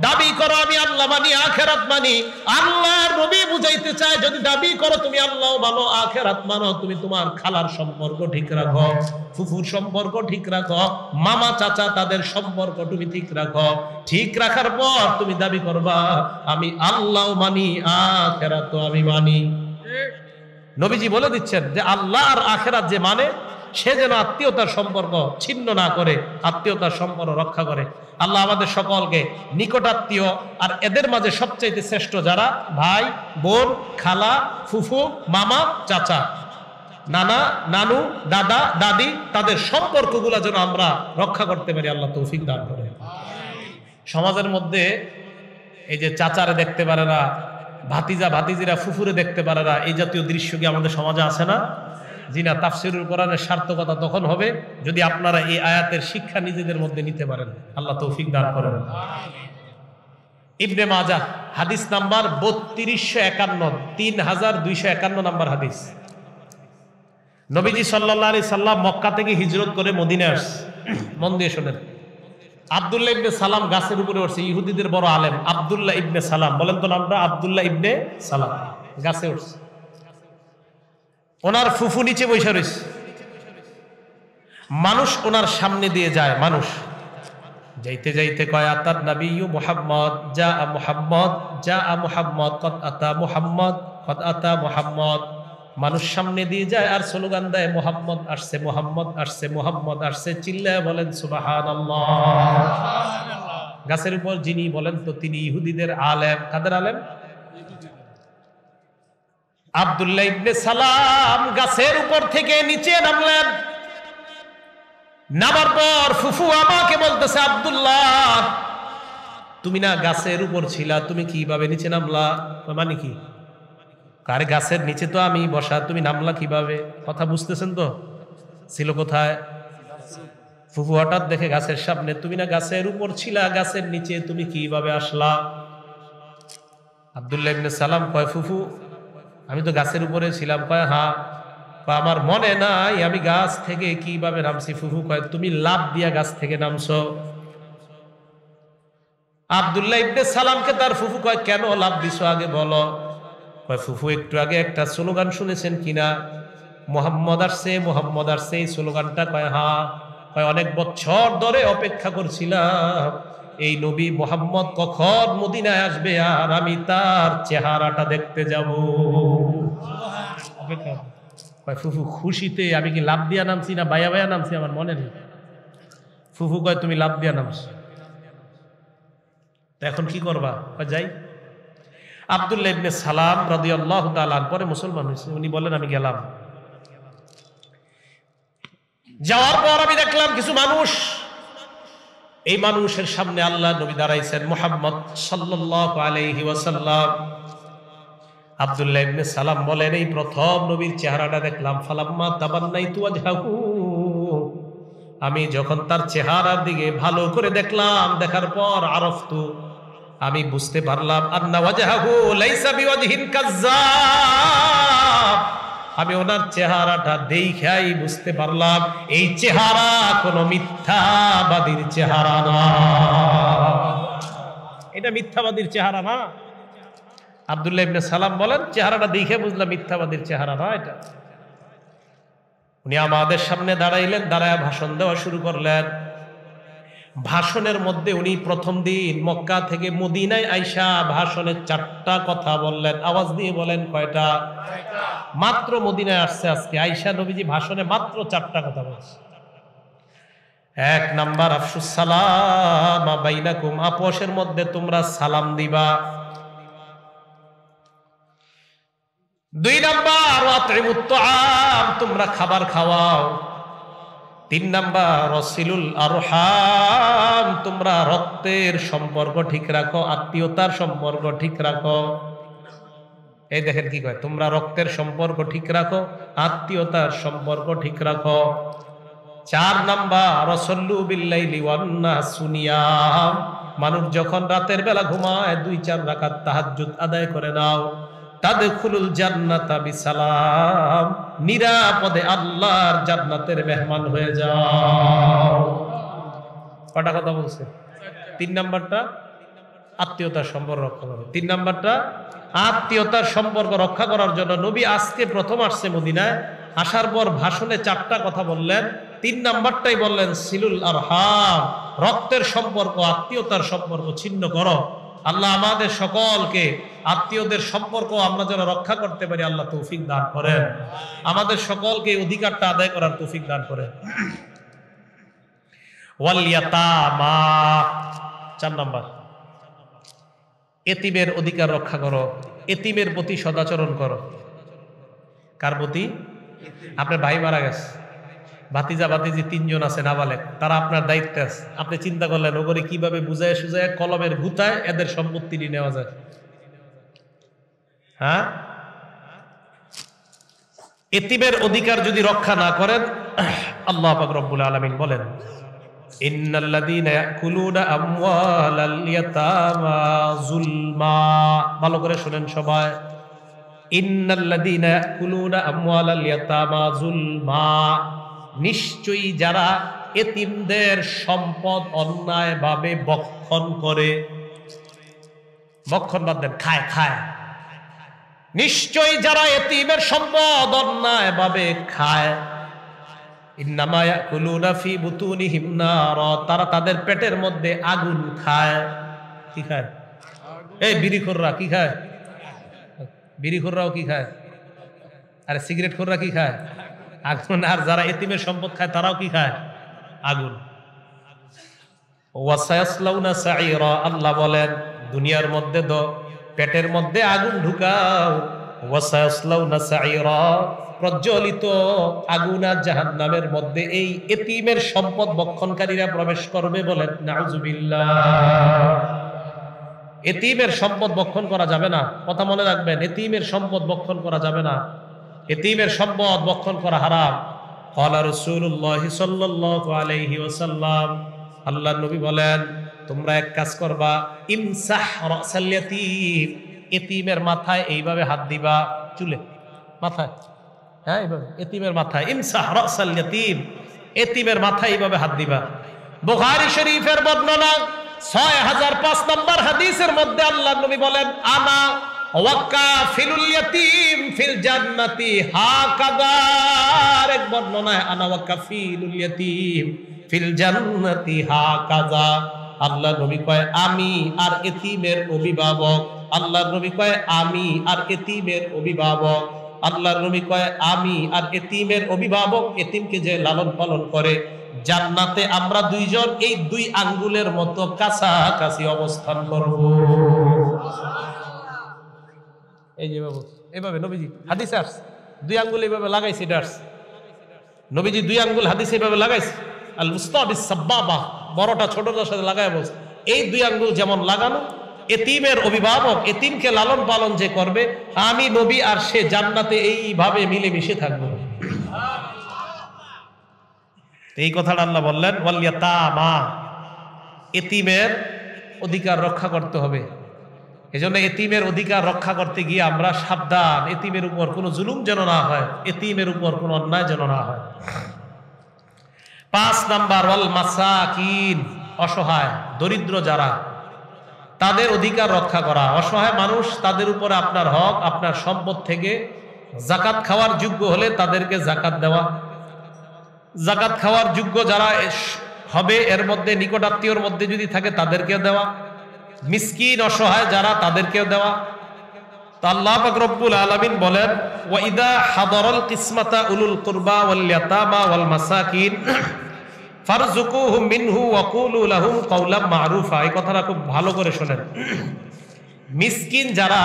দাবি করো আমি আল্লাহ মানি আখিরাত মানি, আল্লাহর নবী বুঝাইতে চায় যদি দাবি করো তুমি আল্লাহ মানো আখিরাত মানো, তুমি তোমার খালার সম্পর্ক ঠিক রাখো, ফুফুর সম্পর্ক ঠিক রাখো, মামা চাচা তাদের সম্পর্ক তুমি ঠিক রাখো। ঠিক রাখার পর তুমি দাবি করবা আমি আল্লাহ মানি আখিরাত আমি মানি। নবীজি বলে দিচ্ছেন যে আল্লাহ আর আখিরাত যে মানে সে যেন আত্মীয়তার সম্পর্ক ছিন্ন না করে, আত্মীয়তার সম্পর্ক রক্ষা করে। আল্লাহ আমাদের সকলকে নিকটাত্মীয় আর এদের মাঝে সবচাইতে শ্রেষ্ঠ যারা ভাই বোন খালা ফুফু মামা চাচা নানা নানু দাদা দাদি, তাদের সম্পর্কগুলো যেন আমরা রক্ষা করতে পারি, আল্লাহ তৌফিক দান করে। সমাজের মধ্যে এই যে চাচারে দেখতে পারে না, ভাতিজা ভাতিজিরা ফুফুরে দেখতে পারে না, এই জাতীয় দৃশ্য কি আমাদের সমাজে আছে না? জি না। তাফসীরুল কোরআনের সার্থকতা তখন হবে যদি আপনারা এই আয়াতের শিক্ষা নিজেদের মধ্যে নিতে পারেন, আল্লাহ তৌফিক দান করেন। ইবনে মাজাহ হাদিস নাম্বার ৩২৫১, ৩২৫১ নাম্বার হাদিস। নবীজি সাল্লাল্লাহু আলাইহি সাল্লাম মক্কা থেকে হিজরত করে মদিনায় আসছে। মন দিয়ে শোনেন, আব্দুল্লাহ ইবনে সালাম গাছের উপরে উঠছে, ইহুদিদের বড় আলেম আব্দুল্লাহ ইবনে সালাম, বলেন তো নামটা, আব্দুল্লাহ ইবনে সালাম গাছে উঠছে। ওনার ফুফু নিচে বসে রয়েছে, মানুষ ওনার সামনে দিয়ে যায়, মানুষ যাইতে যাইতে কয় আতার নবিয়্যু মুহাম্মদ, জা মুহাম্মদ, জা মুহাম্মদ, কদ আতা মুহাম্মদ, কদ আতা মুহাম্মদ। মানুষ সামনে দিয়ে যায় আর স্লোগান দেয় মুহাম্মদ আসছে, মুহাম্মদ আসছে, মুহাম্মদ আসছে, চিল্লায় বলেন সুবহানাল্লাহ। গাছের উপর যিনি বলেন তো তিনি ইহুদিদের আলেম। কাদের আলেম? আব্দুল্লাহ ইবনে সালাম গাছের উপর থেকে নিচে নামলেন। নামার পর ফুফু আমাকে বলতেছে, আব্দুল্লাহ তুমি না গাছের উপর ছিলা, তুমি কিভাবে নিচে নামলা? মানে কি? আরে গাছের নিচে তো আমি বসা, তুমি নামলা কিভাবে? কথা বুঝতেছেন তো? ছিল কোথায়? ফুফু হঠাৎ দেখে গাছের সামনে, তুমি না গাছের উপর ছিলা, গাছের নিচে তুমি কিভাবে আসলা? আব্দুল্লাহ ইবনে সালাম কয়, ফুফু আমি তো গাছের উপরে ছিলাম। কয় হ্যাঁ। আমার মনে নাই আমি গাছ থেকে কিভাবে নামছি। ফুফু কয় তুমি লাফ দিয়া গাছ থেকে নামছো। আব্দুল্লাহ ইবনে সালামকে তার ফুফু কয়, কেন লাফ দিছো আগে বলো। কয় ফুফু একটু আগে একটা স্লোগান শুনেছেন কিনা, মুহাম্মদ আসছে, মুহাম্মদ আসছে, এই স্লোগানটা? কয় হ্যাঁ। কয় অনেক বছর ধরে অপেক্ষা করছিলাম এই নবী মুহাম্মদ কখন মদিনায় আসবে আর আমি তার চেহারাটা দেখতে যাব। কয় ফুফু খুশিতে আমি কি লাফ দিয়া নামছি না বায়া বায়া নামছি আমার মনে নেই। ফুফু কয় তুমি লাফ দিয়া নামছো, এখন কি করবা? কয় যাই। আব্দুল্লাহ ইবনে সালাম রাদিয়াল্লাহু তাআলা পরে মুসলমান হয়েছে। উনি বলেন আমি গেলাম, যাওয়ার পর আমি দেখলাম কিছু মানুষ, এই মানুষের সামনে আল্লাহ নবী দাঁড়াইছেন মুহাম্মদ সাল্লাল্লাহু আলাইহি ওয়াসাল্লাম। আব্দুল্লাহ ইবনে সালাম বলেন এই প্রথম নবীর চেহারাটা দেখলাম। ফালাম্মা তাবান্নাইতু ওয়াজহাহু, আমি যখন তার চেহারার দিকে ভালো করে দেখলাম, দেখার পর আরফতু, আমি বুঝতে পারলাম আন্না ওয়াজহাহু লাইসা বিওয়াজহিন কাজ্জাব, আমি ওনার চেহারাটা দেখাই বুঝতে পারলাম এই চেহারা কোনো মিথ্যাবাদীর চেহারা না, এটা মিথ্যাবাদীর চেহারা না। আব্দুল্লাহ ইবনে সালাম বলেন চেহারাটা দেখে বুঝলাম মিথ্যাবাদীর চেহারা না এটা। উনি আমাদের সামনে দাঁড়াইলেন, দাঁড়ায় ভাষণ দেওয়া শুরু করলেন। ভাষণের মধ্যে উনি প্রথম দিন মক্কা থেকে মদিনায় আইসা ভাষণের 4টা কথা বললেন। আওয়াজ দিয়ে বলেন কয়টা? মাত্র মদিনায় আসছে আজকে, আইসা নবীজি ভাষণে মাত্র 4টা কথা বলছে। 1 নাম্বার আফসুস সালাম বাইনাকুম, আপোষের মধ্যে তোমরা সালাম দিবা। 2 নাম্বার ওয়াতইমুত তুআম, তোমরা খাবার খাওয়াও। 3 নাম্বার ওয়াসিলুল আরহাম, তোমরা রক্তের সম্পর্ক ঠিক রাখো, আত্মীয়তার সম্পর্ক ঠিক রাখো। এই দেখেন কি কয়, তোমরা রক্তের সম্পর্ক ঠিক রাখো, আত্মীয়তার সম্পর্ক ঠিক রাখো। 4 নাম্বার ওয়াসাল্লু বিল্লাইলি ওয়ান নাসু নিয়াম, মানুষ যখন রাতের বেলা ঘুমায় 2-4 রাকাত তাহাজ্জুদ আদায় করে নাও। তাদখুলুল জান্নাতা বিসালাম, নিরাপদে আল্লাহর জান্নাতের মেহমান হয়ে যাও। কটা কথা বলছে? 3 নাম্বারটা আত্মীয়তার সম্পর্ক রক্ষা করো। 3 নাম্বারটা আত্মীয়তার সম্পর্ক রক্ষা করার জন্য নবী আজকে প্রথম আসছে মদিনায়, আসার পর ভাষণে 4টা কথা বললেন। 3 নাম্বারটাই বললেন সিলুল আরহাম, রক্তের সম্পর্ক, আত্মীয়তার সম্পর্ক ছিন্ন করো। আল্লাহ আমাদের সকলকে আত্মীয়দের সম্পর্ক আমরা যেন রক্ষা করতে পারি আল্লাহ তৌফিক দান করেন, আমাদের সকলকে এই অধিকারটা আদায় করার তৌফিক দান করেন। ওয়াল ইয়াতামা, 4 নাম্বার এতিমের অধিকার রক্ষা করো, এতিমের প্রতি সদাচরণ করো। কার প্রতি? আপনার ভাই মারা গেছে, ভাতিজা ভাতিজি 3 জন আছে নাবালেক, তারা আপনার দায়িত্বে আছে। আপনি চিন্তা করলেন ওপরে কিভাবে বুঝায় সুজায় কলমের গুতায় এদের সম্পত্তি নিয়ে নেওয়া যায়। হ্যাঁ, এতিমের অধিকার যদি রক্ষা না করেন, আল্লাহ পাক রব্বুল আলামিন বলেন ইন্নাল্লাযীনা ইয়াকুলুনা আমওয়ালাল ইয়াতামা যুলমা, ভালো করে শুনেন সবাই, ইন্নাল্লাযীনা ইয়াকুলুনা আমওয়ালাল ইয়াতামা যুলমা, নিশ্চয়ই যারা এতিমদের সম্পদ অন্যায়ভাবে ভক্ষণ করে, ভক্ষণ বাদ দেন, খায়, নিশ্চয়ই যারা এতিমের সম্পদ অন্যায়ভাবে খায়, ইন্নামা ইয়াকুলুনা ফি বুতুনিহিম নার, তারা তাদের পেটের মধ্যে আগুন খায়। কি খায়? এই বিড়িখোররা কি খায়? বিড়িখোররাও কি খায়? আরে সিগারেট খোররা কি খায়? আগুন। আর যারা এতিমের সম্পদ খায় তারাও কি খায়? আগুন। ওয়াসায়াসলাউনা সাইরা, আল্লাহ বলেন দুনিয়ার মধ্যে তো পেটের মধ্যে আগুন ঢুকাও। ওয়াসায়াসলাউনা সাইরা, প্রজ্বলিত আগুন আর জাহান্নামের মধ্যে এই এতিমের সম্পদ ভক্ষণকারীরা প্রবেশ করবে। বলেন নাউজুবিল্লাহ। এতিমের সম্পদ ভক্ষণ করা যাবে না, কথা মনে রাখবেন, এতিমের সম্পদ ভক্ষণ করা যাবে না, এতিমের সম্পদ ভক্ষণ করা হারাম। ক্বালা রাসূলুল্লাহ সাল্লাল্লাহু আলাইহি ওয়াসাল্লাম, আল্লাহর নবী বলেন তোমরা এক কাজ করবা, ইমসাহ রাসাল ইয়াতীম, এতিমের মাথায় এইভাবে হাত দিবা, চুলে মাথায়, হ্যাঁ এইভাবে এতিমের মাথায়, ইমসাহ রাসাল ইয়াতীম, এতিমের মাথায় এইভাবে হাত দিবা। বুখারী শরীফের বর্ণনা 6005 নম্বর হাদিসের মধ্যে আল্লাহর নবী বলেন আনা ওয়াকাফিলুল ইয়াতীম ফিল জান্নাতি হাকাযা, এক বর্ণনায় আনা ওয়াকাফিলুল ইয়াতীম ফিল জান্নাতি হাকাযা। আল্লাহর নবী কয় আমি আর এতিমের অভিভাবক, আল্লাহর নবী কয় আমি আর এতিমের অভিভাবক, আল্লাহর নবী কয় আমি আর এতিমের অভিভাবক, এতিমকে যে লালন পালন করে, জান্নাতে আমরা 2 জন এই 2 আঙ্গুলের মতো কাছাকাছি অবস্থান করব। এই যে বাবু এভাবে নবীজি হাদিসে আসছে, 2 আঙ্গুল এইভাবে লাগাইছে, এটা আসছে নবীজি 2 আঙ্গুল হাদিসে এইভাবে লাগাইছে। আল উস্তা বিস সাব্বাবা, বড়টা ছোটটার সাথে লাগায় বলছে এই 2 আঙ্গুল যেমন লাগানো, এতিমের অভিভাবক এতিমকে লালন পালন যে করবে, আমি নবী আর সে জান্নাতে এইভাবে মিলেমিশে থাকবো। এই কথাটা আল্লাহ বললেন ওয়াল ইয়াতামা, এতিমের অধিকার রক্ষা করতে হবে। এজন্য এতিমের অধিকার রক্ষা করতে গিয়ে আমরা সাবধান, এতিমের উপর কোনো জুলুম যেন না হয়, এতিমের উপর কোনো অন্যায় যেন না হয়। 5 নাম্বার ওয়াল মাসাকিন, অসহায় দরিদ্র যারা, তাদের অধিকার রক্ষা করা। অসহায় মানুষ, তাদের উপরে আপনার হক, আপনার সম্পদ থেকে যাকাত খাওয়ার যোগ্য হলে তাদেরকে যাকাত দেওয়া, যাকাত খাওয়ার যোগ্য যারা হবে এর মধ্যে নিকটাত্মীয়র মধ্যে যদি থাকে তাদেরকেও দেওয়া, মিসকিন অসহায় যারা তাদেরকেও দেওয়া। তো আল্লাহ পাক রব্বুল আলামিন বলেন ওয়া ইদা হাদারাল কিসমাতা উলুল কুরবা ওয়াল ইয়াতামা ওয়াল মাসাকিন ফারযুকুহুম মিনহু ওয়া কুলু লাহুম কাওলাম মারুফা। এই কথাটা খুব ভালো করে শুনেন। মিসকিন যারা,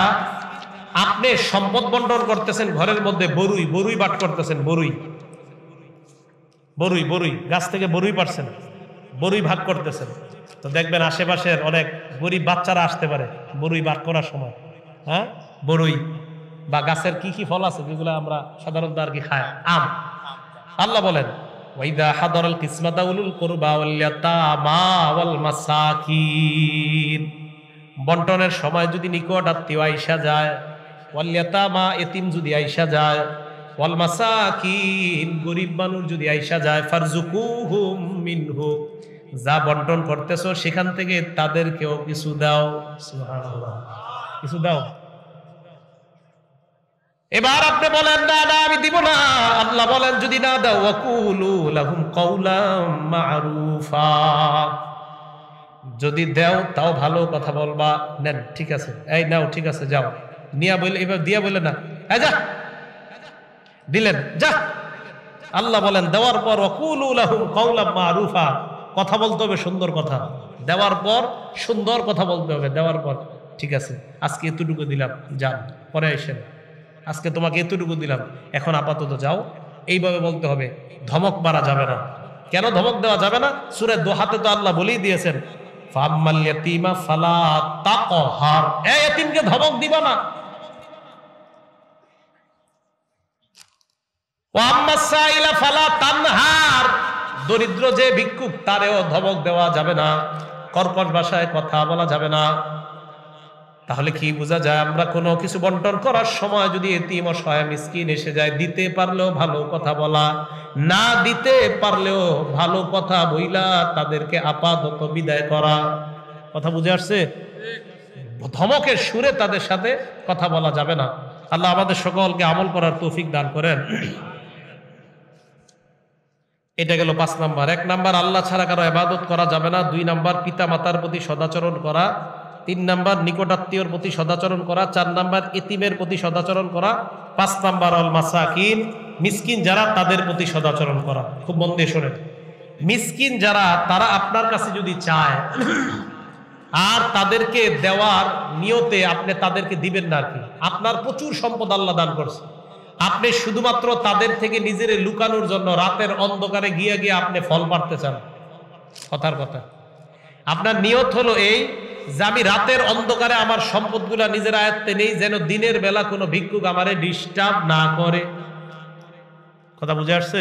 আপনি সম্পদ বন্টন করতেছেন, ঘরের মধ্যে বরুই বাট করতেছেন, বরুই গাছ থেকে বরুই পারছেন, বরুই ভাগ করতেছেন, তো দেখবেন আশেপাশের অনেক গরিব বাচ্চারা আসতে পারে বরুই ভাগ করার সময়। হ্যাঁ, বরুই বা গাছের কি কি ফল আছে যেগুলো আমরা সাধারণত আর কি খাই, আম। আল্লাহ বলেন ওয়াইদা হাদারাল কিসমাতা উলুল কুরবা ওয়াল ইয়াতামা ওয়াল মাসাকিন, বন্টনের সময় যদি নিকট আত্মীয় আইসা যায়, ওয়াল ইয়াতামা এতিম যদি আইসা যায়, ওয়াল মাসাকিন গরিব মানুষ যদি আইসা যায়, ফারযুকুহুম মিনহু, যা বন্টন করতেছো সেখান থেকে তাদেরকেও কিছু দাও। সুবহানাল্লাহ, কিছু দাও। এবার আপনি বলেন না না আমি দিব না, আল্লাহ বলেন যদি না দাও ওয়াকুলু লাহুম কাওলাম মারুফা, যদি দাও তাও ভালো কথা বলবা, নেন ঠিক আছে, এই নাও ঠিক আছে যাও, নিয়া বলে এবার দিয়া বলে না এই যা দিলেন যা। আল্লাহ বলেন দেওয়ার পর ওয়াকুলু লাহুম কাওলাম মারুফা, কথা বলতে হবে সুন্দর কথা, দেওয়ার পর সুন্দর কথা বলতে হবে, দেওয়ার পর ঠিক আছে আজকে এতটুকু দিলাম, যান পরে আসেন, আজকে তোমাকে এতটুকু দিলাম, এখন আপাতত যাও, এইভাবে বলতে হবে। ধমক মারা যাবে না। কেন ধমক দেওয়া যাবে না? সূরা দোহাতে তো আল্লাহ বলেই দিয়েছেন ফাম্মাল ইয়াতীমা ফালা তাকহার, এই এতিমকে ধমক দিবা না। ওয়া আম্মাস সাইলা ফালা তানহার, দরিদ্র যে ভিক্ষুক তারেও ধমক দেওয়া যাবে না, কর্কশ ভাষায় কথা বলা যাবে না। তাহলে কি বোঝা যায়? আমরা কোনো কিছু বন্টন করার সময় যদি এতিম অসহায় মিসকিন এসে যায়, দিতে পারলেও ভালো কথা বলা, না দিতে পারলেও ভালো কথা বইলা তাদেরকে আপাতত বিদায় করা। কথা বুঝে আসছে? ধমকের সুরে তাদের সাথে কথা বলা যাবে না। আল্লাহ আমাদের সকলকে আমল করার তৌফিক দান করেন। এটা গেল 5 নাম্বার। 1 নাম্বার আল্লাহ ছাড়া কারো ইবাদত করা যাবে না। 2 নাম্বার পিতা মাতার প্রতি সদাচরণ করা। 3 নাম্বার নিকটাত্মীয়র প্রতি সদাচরণ করা। 4 নাম্বার এতিমের প্রতি সদাচরণ করা। 5 নাম্বার আল মাসাকিন, মিসকিন যারা তাদের প্রতি সদাচরণ করা। খুব মন দিয়ে শোনেন, মিসকিন যারা তারা আপনার কাছে যদি চায় আর তাদেরকে দেওয়ার নিয়তে আপনি তাদেরকে দিবেন না আর কি, আপনার প্রচুর সম্পদ আল্লাহ দান করছে, আপনি শুধুমাত্র তাদের থেকে নিজের লুকানোর জন্য রাতের অন্ধকারে গিয়ে গিয়ে আপনি ফল পাড়তে চান। কথার কথা, আপনার নিয়ত হলো এই যে আমি রাতের অন্ধকারে আমার সম্পদগুলা নিজের আয়ত্তে নেই, যেন দিনের বেলা কোনো ভিক্ষুক আমারে ডিস্টার্ব না করে। কথা বুঝে আসছে?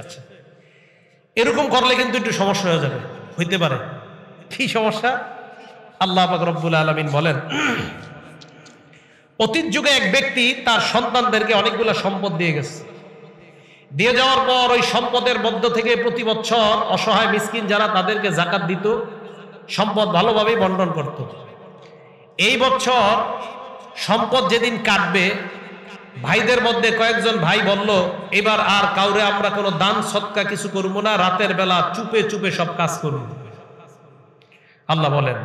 আচ্ছা, এরকম করলে কিন্তু একটু সমস্যা হয়ে যাবে, হইতে পারে। কি সমস্যা? আল্লাহ পাক রব্বুল আলামিন বলেন অতীত যুগে এক ব্যক্তি তার সন্তানদেরকে অনেকগুলো সম্পদ দিয়ে গেছে। দিয়ে যাওয়ার পর ওই সম্পদের মধ্য থেকে প্রতি বছর অসহায় মিসকিন যারা তাদেরকে যাকাত দিত, সম্পদ ভালোভাবেই বন্টন করত। এই বছর সম্পদ যেদিন কাটবে, ভাইদের মধ্যে কয়েকজন ভাই বলল এবার আর কাউরে আমরা কোনো দান সৎকা কিছু করবো না, রাতের বেলা চুপে চুপে সব কাজ করব। আল্লাহ বলেন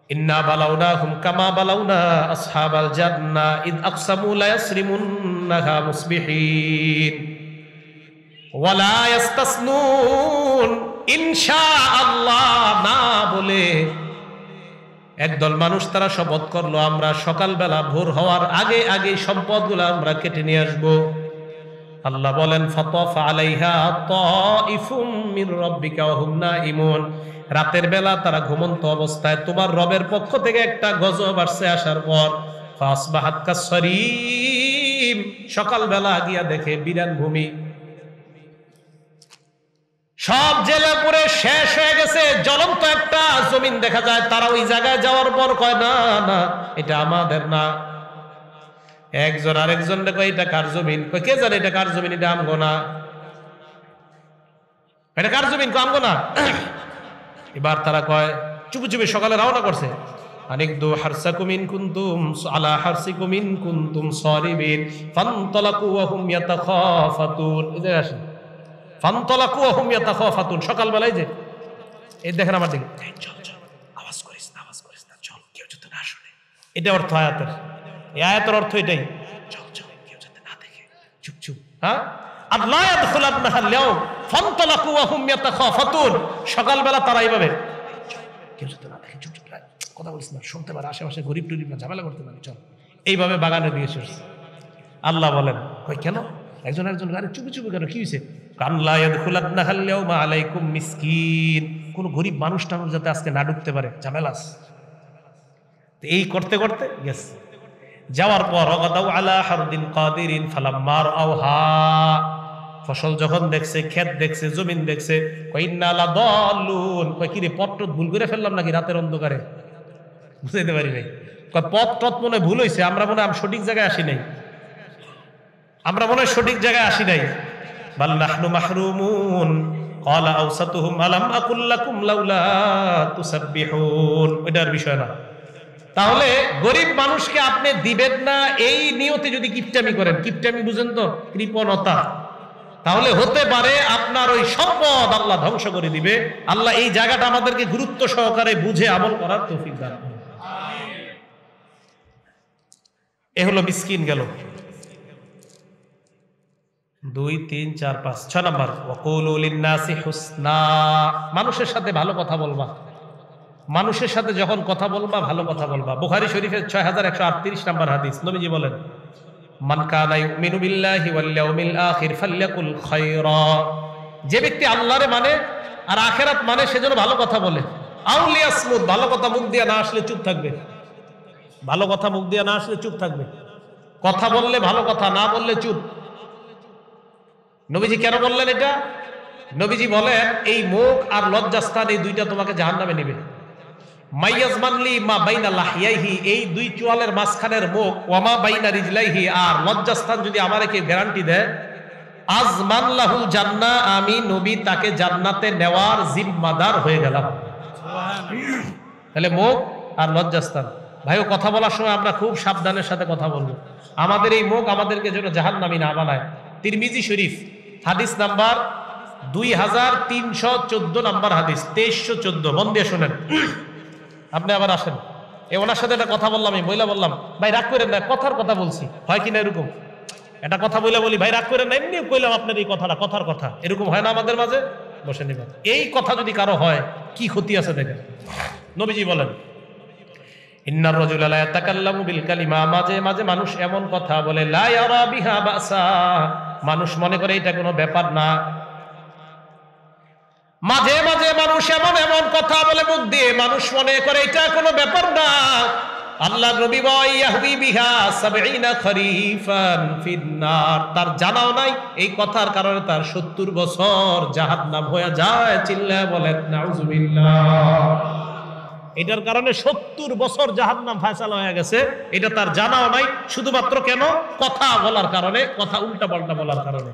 ইন্না বালাউনাহুম কামা বালাউনা আসহাবাল জান্নাহ ইদ আকসামু লা ইয়াসরিমুন্নাহা মুসবিহিন ওয়া লা ইস্তাসনুন। ইনশাআল্লাহ না বলে একদল মানুষ তারা শপথ করলো আমরা সকালবেলা ভোর হওয়ার আগে আগে সম্পদগুলো আমরা কেটে নিয়ে আসবো। আল্লাহ বলেন ফাতাফা আলাইহা তাইফুম মির রাব্বিকা ওয়া হুম নাঈমুন, রাতের বেলা তারা ঘুমন্ত অবস্থায় তোমার রবের পক্ষ থেকে একটা গজব আসছে, আসার পর ফাসবাহাত কাসরিম, সকালবেলা গিয়া দেখে বিরান ভূমি, সব জেলা পুরে শেষ হয়ে গেছে, জ্বলন্ত একটা জমিন দেখা যায়। তারা ওই জায়গায় যাওয়ার পর কয় না না এটা আমাদের না। একজন আরেকজন কয় এটা কার জমিন? কয় কে জানে এটা কার জমিন? এটা আমগো না। এটা কার জমিন? আমগো না। এবার তারা কয় চুপি চুপি সকালে রওনা করছে, আনিকদু হারসাকুম ইন কুনতুম আলা হারসিকুম ইন কুনতুম সারিবিন ফানতালাকু ওয়া হুম ইয়াতাখাফাতুন। এই যে আসেন ফানতালাকু ওয়া হুম ইয়াতাখাফাতুন, সকালবেলায় যে এই দেখেন আমার দিকে, চল চল আওয়াজ করিস না চল, কেউ যাতে না শুনে। এটা অর্থ আয়াতের, এই আয়াতের অর্থ এটাই, চল চল কেউ যাতে না দেখে, চুপ চুপ। হ্যাঁ, আল্লাহ ইয়াদখুলান্নাহা আল-ইয়াওম ফানতালাকু ওয়া হুম ইয়াতাখাফাতুন, সকালবেলা তারা এইভাবে কেউ যাতে না দেখে, চুপ চুপ কথা বলিস না, শুনতে পারে, আশেপাশে গরিব টরিব না, ঝামেলা করতে পারে, চল। এইভাবে বাগানে দিয়ে এসেছে। আল্লাহ বলেন কই কেন একজন একজন গাড়ি চুপি চুপি কেন, কি হয়েছে? কাল্লা ইয়াদখুলান্নাহা আল-ইয়াওমা আলাইকুম মিসকিন, কোন গরিব মানুষ টানুষ যাতে আজকে না ঢুকতে পারে, ঝামেলাস। এই করতে করতে গেছে, যাওয়ার পর ওয়াগাদাউ আলা হারদিন কাদিরিন ফালাম্মা রাআউহা, ফসল যখন দেখছে, ক্ষেত দেখছে, জমিন দেখছে, কই ইন্না লাদাল্লুন, কই কি রে পথ ভুল করে ফেললাম নাকি রাতের অন্ধকারে? বুঝাইতে পারি নাই। কই পথ মনে ভুল হইছে, আমরা মনে হয় সঠিক জায়গায় আসি নাই, আমরা মনে হয় সঠিক জায়গায় আসি নাই। বাল নাহনু মাহরুমুন ক্বালা আওসাতুহুম আলাম আকুল লাকুম লাউলা তুসাব্বিহুন, এটার বিষয় না। তাহলে গরিব মানুষকে আপনি দিবেন না এই নিয়তে যদি কিপটামি করেন, কিপটামি বুঝেন তো, কৃপণতা, তাহলে হতে পারে আপনার ওই সম্পদ আল্লাহ ধ্বংস করে দিবে। আল্লাহ এই জায়গাটা আমাদেরকে গুরুত্ব সহকারে বুঝে আমল করার তৌফিক দান করুন। এ হলো মিসকিন গেল। 2 3 4 5 6 নাম্বার ওয়াকুলু লিন-নাসি হুসনা, মানুষের সাথে ভালো কথা বলবা। মানুষের সাথে যখন কথা বলবা ভালো কথা বলবা। বুখারী শরীফের 6138 নাম্বার হাদিস, নবীজি বলেন মান কানা ইউমিনু বিল্লাহি ওয়াল ইয়াউমিল আখির ফালইয়াকুল খায়রা, যে ব্যক্তি আল্লাহরে মানে আর আখিরাত মানে সে যেন ভালো কথা বলে। আউলিয়াসমুদ, ভালো কথা মুখ দিয়ে না আসলে চুপ থাকবে, ভালো কথা মুখ দিয়ে না আসলে চুপ থাকবে। কথা বললে ভালো কথা, না বললে চুপ। নবীজি কেন বললেন এটা? নবীজি বলেন এই মুখ আর লজ্জাস্থান এই দুইটা তোমাকে জাহান্নামে নেবে। মাইয়াজমানলি মা বাইনা লাহিয়াইহি, এই দুই চোয়ালের মাঝখানের মুখ, ওয়ামা বাইনা রিজলাইহি, আর লজ্জাস্থান যদি আমারে কেউ গ্যারান্টি দেয়, আজমান লাহুল জান্নাহ, আমি নবী তাকে জান্নাতে নেওয়ার জিম্মাদার হয়ে গেলাম। তাহলে মুখ আর লজ্জাস্থান। ভাইও কথা বলার সময় আমরা খুব সাবধানের সাথে কথা বলবো। আমাদের এই মুখ আমাদেরকে যেন জাহান্নামী না বানায়। তিরমিজি শরীফ হাদিস নাম্বার 2314 নাম্বার হাদিস, 2314, মন দিয়ে শোনেন। আপনি আবার আসেন, ওনার সাথে একটা কথা বললাম, আমি বললাম ভাই রাগ করেন না, কথার কথা বলছি, হয় কিনা এরকম একটা কথা বলি ভাই রাগ করেন না, এমনি কইলাম আপনার এই কথাটা কথার কথা, এরকম হয় না আমাদের মাঝে? বসে নেবেন। এই কথা যদি কারো হয় কি ক্ষতি আছে দেখেন। নবীজি বলেন ইন্নার রাজুলা লা ইয়াতাকাল্লামু বিল কালিমা, মাঝে মাঝে মানুষ এমন কথা বলে লা ইয়ারা বিহা বাসা, মানুষ মনে করে এটা কোনো ব্যাপার না। মাঝে মাঝে মানুষ এমন কথা বলে মুখ দিয়ে, মানুষ মনে করে এটা কোনো ব্যাপার না। আল্লাহ নবী বলেন ইয়াহবি বিহা 70 খরিফান ফিন্নার, তার জানাও নাই এই কথার কারণে তার 70 বছর জাহান্নাম হয়ে যায়। চিল্লায় বলেন নাউজুবিল্লাহ। এটার কারণে 70 বছর জাহান্নাম ফায়সালা হয়ে গেছে, এটা তার জানাও নাই। শুধুমাত্র কেন? কথা বলার কারণে, কথা উল্টা পাল্টা বলার কারণে।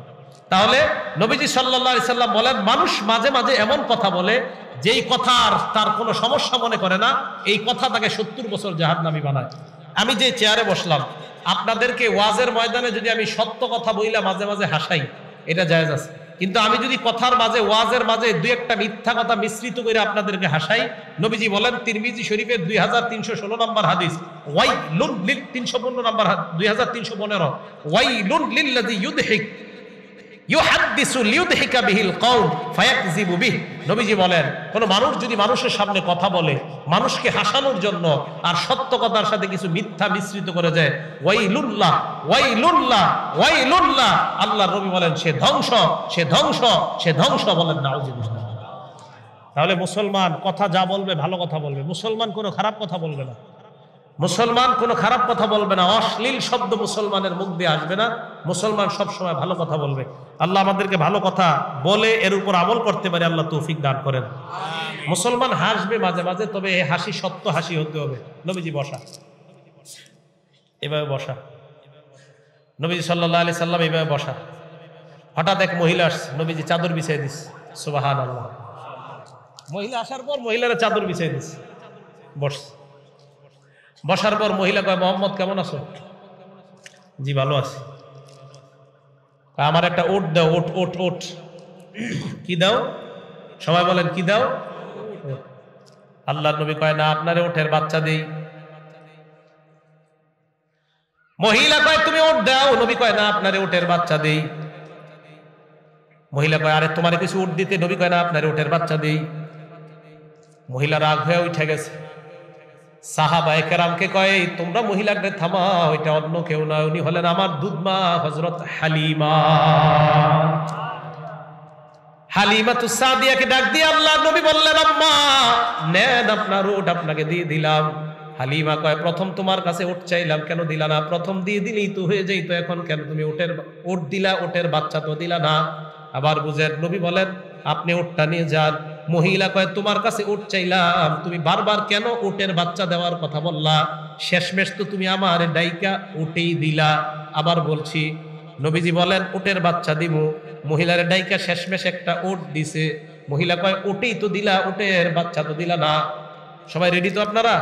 তাহলে নবীজি সাল্লাল্লাহু আলাইহি সাল্লাম বলেন মানুষ মাঝে মাঝে এমন কথা বলে যেই কথার তার কোনো সমস্যা মনে করে না, এই কথা তাকে 70 বছর জাহান্নামী বানায়। আমি যে চেয়ারে বসলাম, আপনাদেরকে ওয়াজের ময়দানে যদি আমি সত্য কথা বইলা মাঝে মাঝে হাসাই, এটা জায়েজ আছে। কিন্তু আমি যদি কথার মাঝে, ওয়াজের মাঝে দুই একটা মিথ্যা কথা মিশ্রিত করে আপনাদেরকে হাসাই, নবীজি বলেন তিরমিজি শরীফের 2316 নম্বর হাদিস, ওয়াইলুন লিল 315 নম্বর 2315, ওয়াইলুন লিল্লাযী ইউদহিক ইউহাদ্দিসু লিউদহিকা বিহিল কওম ফায়াকযিবু বিহি। নবীজি বলেন, কোন মানুষ যদি মানুষের সামনে কথা বলে মানুষকে হাসানোর জন্য আর সত্য কথার সাথে কিছু মিথ্যা মিশ্রিত করে যায়, ওয়াইলুল্লাহ ওয়াইলুল্লাহ ওয়াইলুল্লাহ, আল্লাহর নবী বলেন সে ধ্বংস, সে ধ্বংস, সে ধ্বংস। বলেন নাউযুবিল্লাহ। তাহলে মুসলমান কথা যা বলবে ভালো কথা বলবে, মুসলমান কোনো খারাপ কথা বলবে না, মুসলমান কোনো খারাপ কথা বলবে না, অশ্লীল শব্দ মুসলমানের মুখ দিয়ে আসবে না, মুসলমান সব সময় ভালো কথা বলবে। আল্লাহ আমাদেরকে ভালো কথা বলে এর উপর আমল করতে পারে আল্লাহ তৌফিক দান করেন। মুসলমান হাসবে মাঝে মাঝে, তবে এই হাসি সত্য হাসি হতে হবে। নবীজি বসা, এভাবে বসা, নবীজি সাল্লাল্লাহু আলাইহি সাল্লাম এভাবে বসা। হঠাৎ এক মহিলা আসছে, নবীজি চাদর বিছিয়ে দিস, সুবহানাল্লাহ। মহিলা আসার পর মহিলারা চাদর বিছিয়ে দিস, বসছে। বসার পর মহিলা কয়, মোহাম্মদ কেমন আছো? জি ভালো আছি। আমার একটা ওট দাও, ওট ওট ওট। কি দাও? সবাই বলেন কি দাও? আল্লাহর নবী কয়, না আপনারে ওঠের বাচ্চা দেই। মহিলা কয়, তুমি ওট দাও। নবী কয়, না আপনারে ওঠের বাচ্চা দেই। মহিলা কয়, আরে তোমারে কিছু উট দিতে। নবী কয়, না আপনারে ওঠের বাচ্চা দেই। মহিলা রাগ হয়ে উঠে গেছে। সাহাবায়ে কেরামকে কয়, তোমরা মহিলাকে থামাও, এটা অন্য কেউ নয়, উনি হলেন আমার দুধমা হযরত হালিমা। হালিমাতুস সাদিয়াকে ডাক দিয়ে আল্লাহর নবী বললেন, আম্মা নেন আপনার উট, আপনাকে দিয়ে দিলাম। হালিমা কয়, প্রথম তোমার কাছে উট চাইলাম, কেন দিলা না? প্রথম দিয়ে দিলেই তো হয়ে যাইতো, এখন কেন তুমি উট দিলা? উটের বাচ্চা তো দিলা না। আবার বুঝেন, নবী বলেন আপনি উটটা নিয়ে যান। মহিলা কয়, তোমার কাছে উট চাইলাম, তুমি বারবার কেন উটের বাচ্চা দেওয়ার কথা বললা? শেষমেশ তো তুমি আমার ডাইকা উটেই দিলা। আবার বলছি, নবীজি বলেন উটের বাচ্চা দিব, মহিলার ডাইকা শেষমেশ একটা উট দিছে। মহিলা কয়, উটেই তো দিলা, উটের বাচ্চা তো দিলা না। সবাই রেডি তো আপনারা?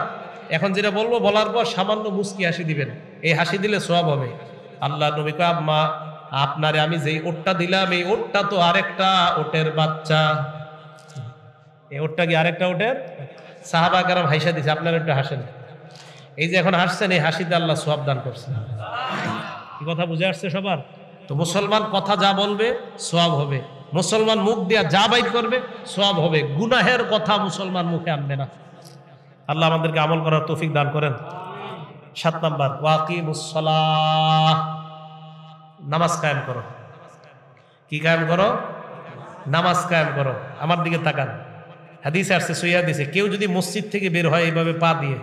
এখন যেটা বলবো বলার পর সামান্য মুস্কি হাসি দিবেন, এই হাসি দিলে সওয়াব হবে। আল্লাহ নবী কয়, আম্মা আপনারে আমি যেই ওটটা দিলাম, এই ওটটা তো আরেকটা ওটের বাচ্চা। এই ওটটা কি আরেকটা ওটের? সাহাবা কেরাম হাসা দিছে, আপনারা একটু হাসেন। এই যে এখন হাসছেন, এই হাসিতে আল্লাহ সওয়াব দান করছেন। কি কথা বুঝে আসছে সবার? তো মুসলমান কথা যা বলবে সওয়াব হবে, মুসলমান মুখ দিয়া যা বাইর করবে সওয়াব হবে। গুনাহের কথা মুসলমান মুখে আনবে না। আল্লাহ আমাদেরকে আমল করার তৌফিক দান করেন। 7 নাম্বার, ওয়াকিমুস সালাহ, নামাজ কায়েম করো। কি কায়েম করো? নামাজ কায়েম করো। আমার দিকে তাকান, হাদিসে আসছে, সহিহ হাদিসে, কেউ যদি মসজিদ থেকে বের হয় এইভাবে পা দিয়ে,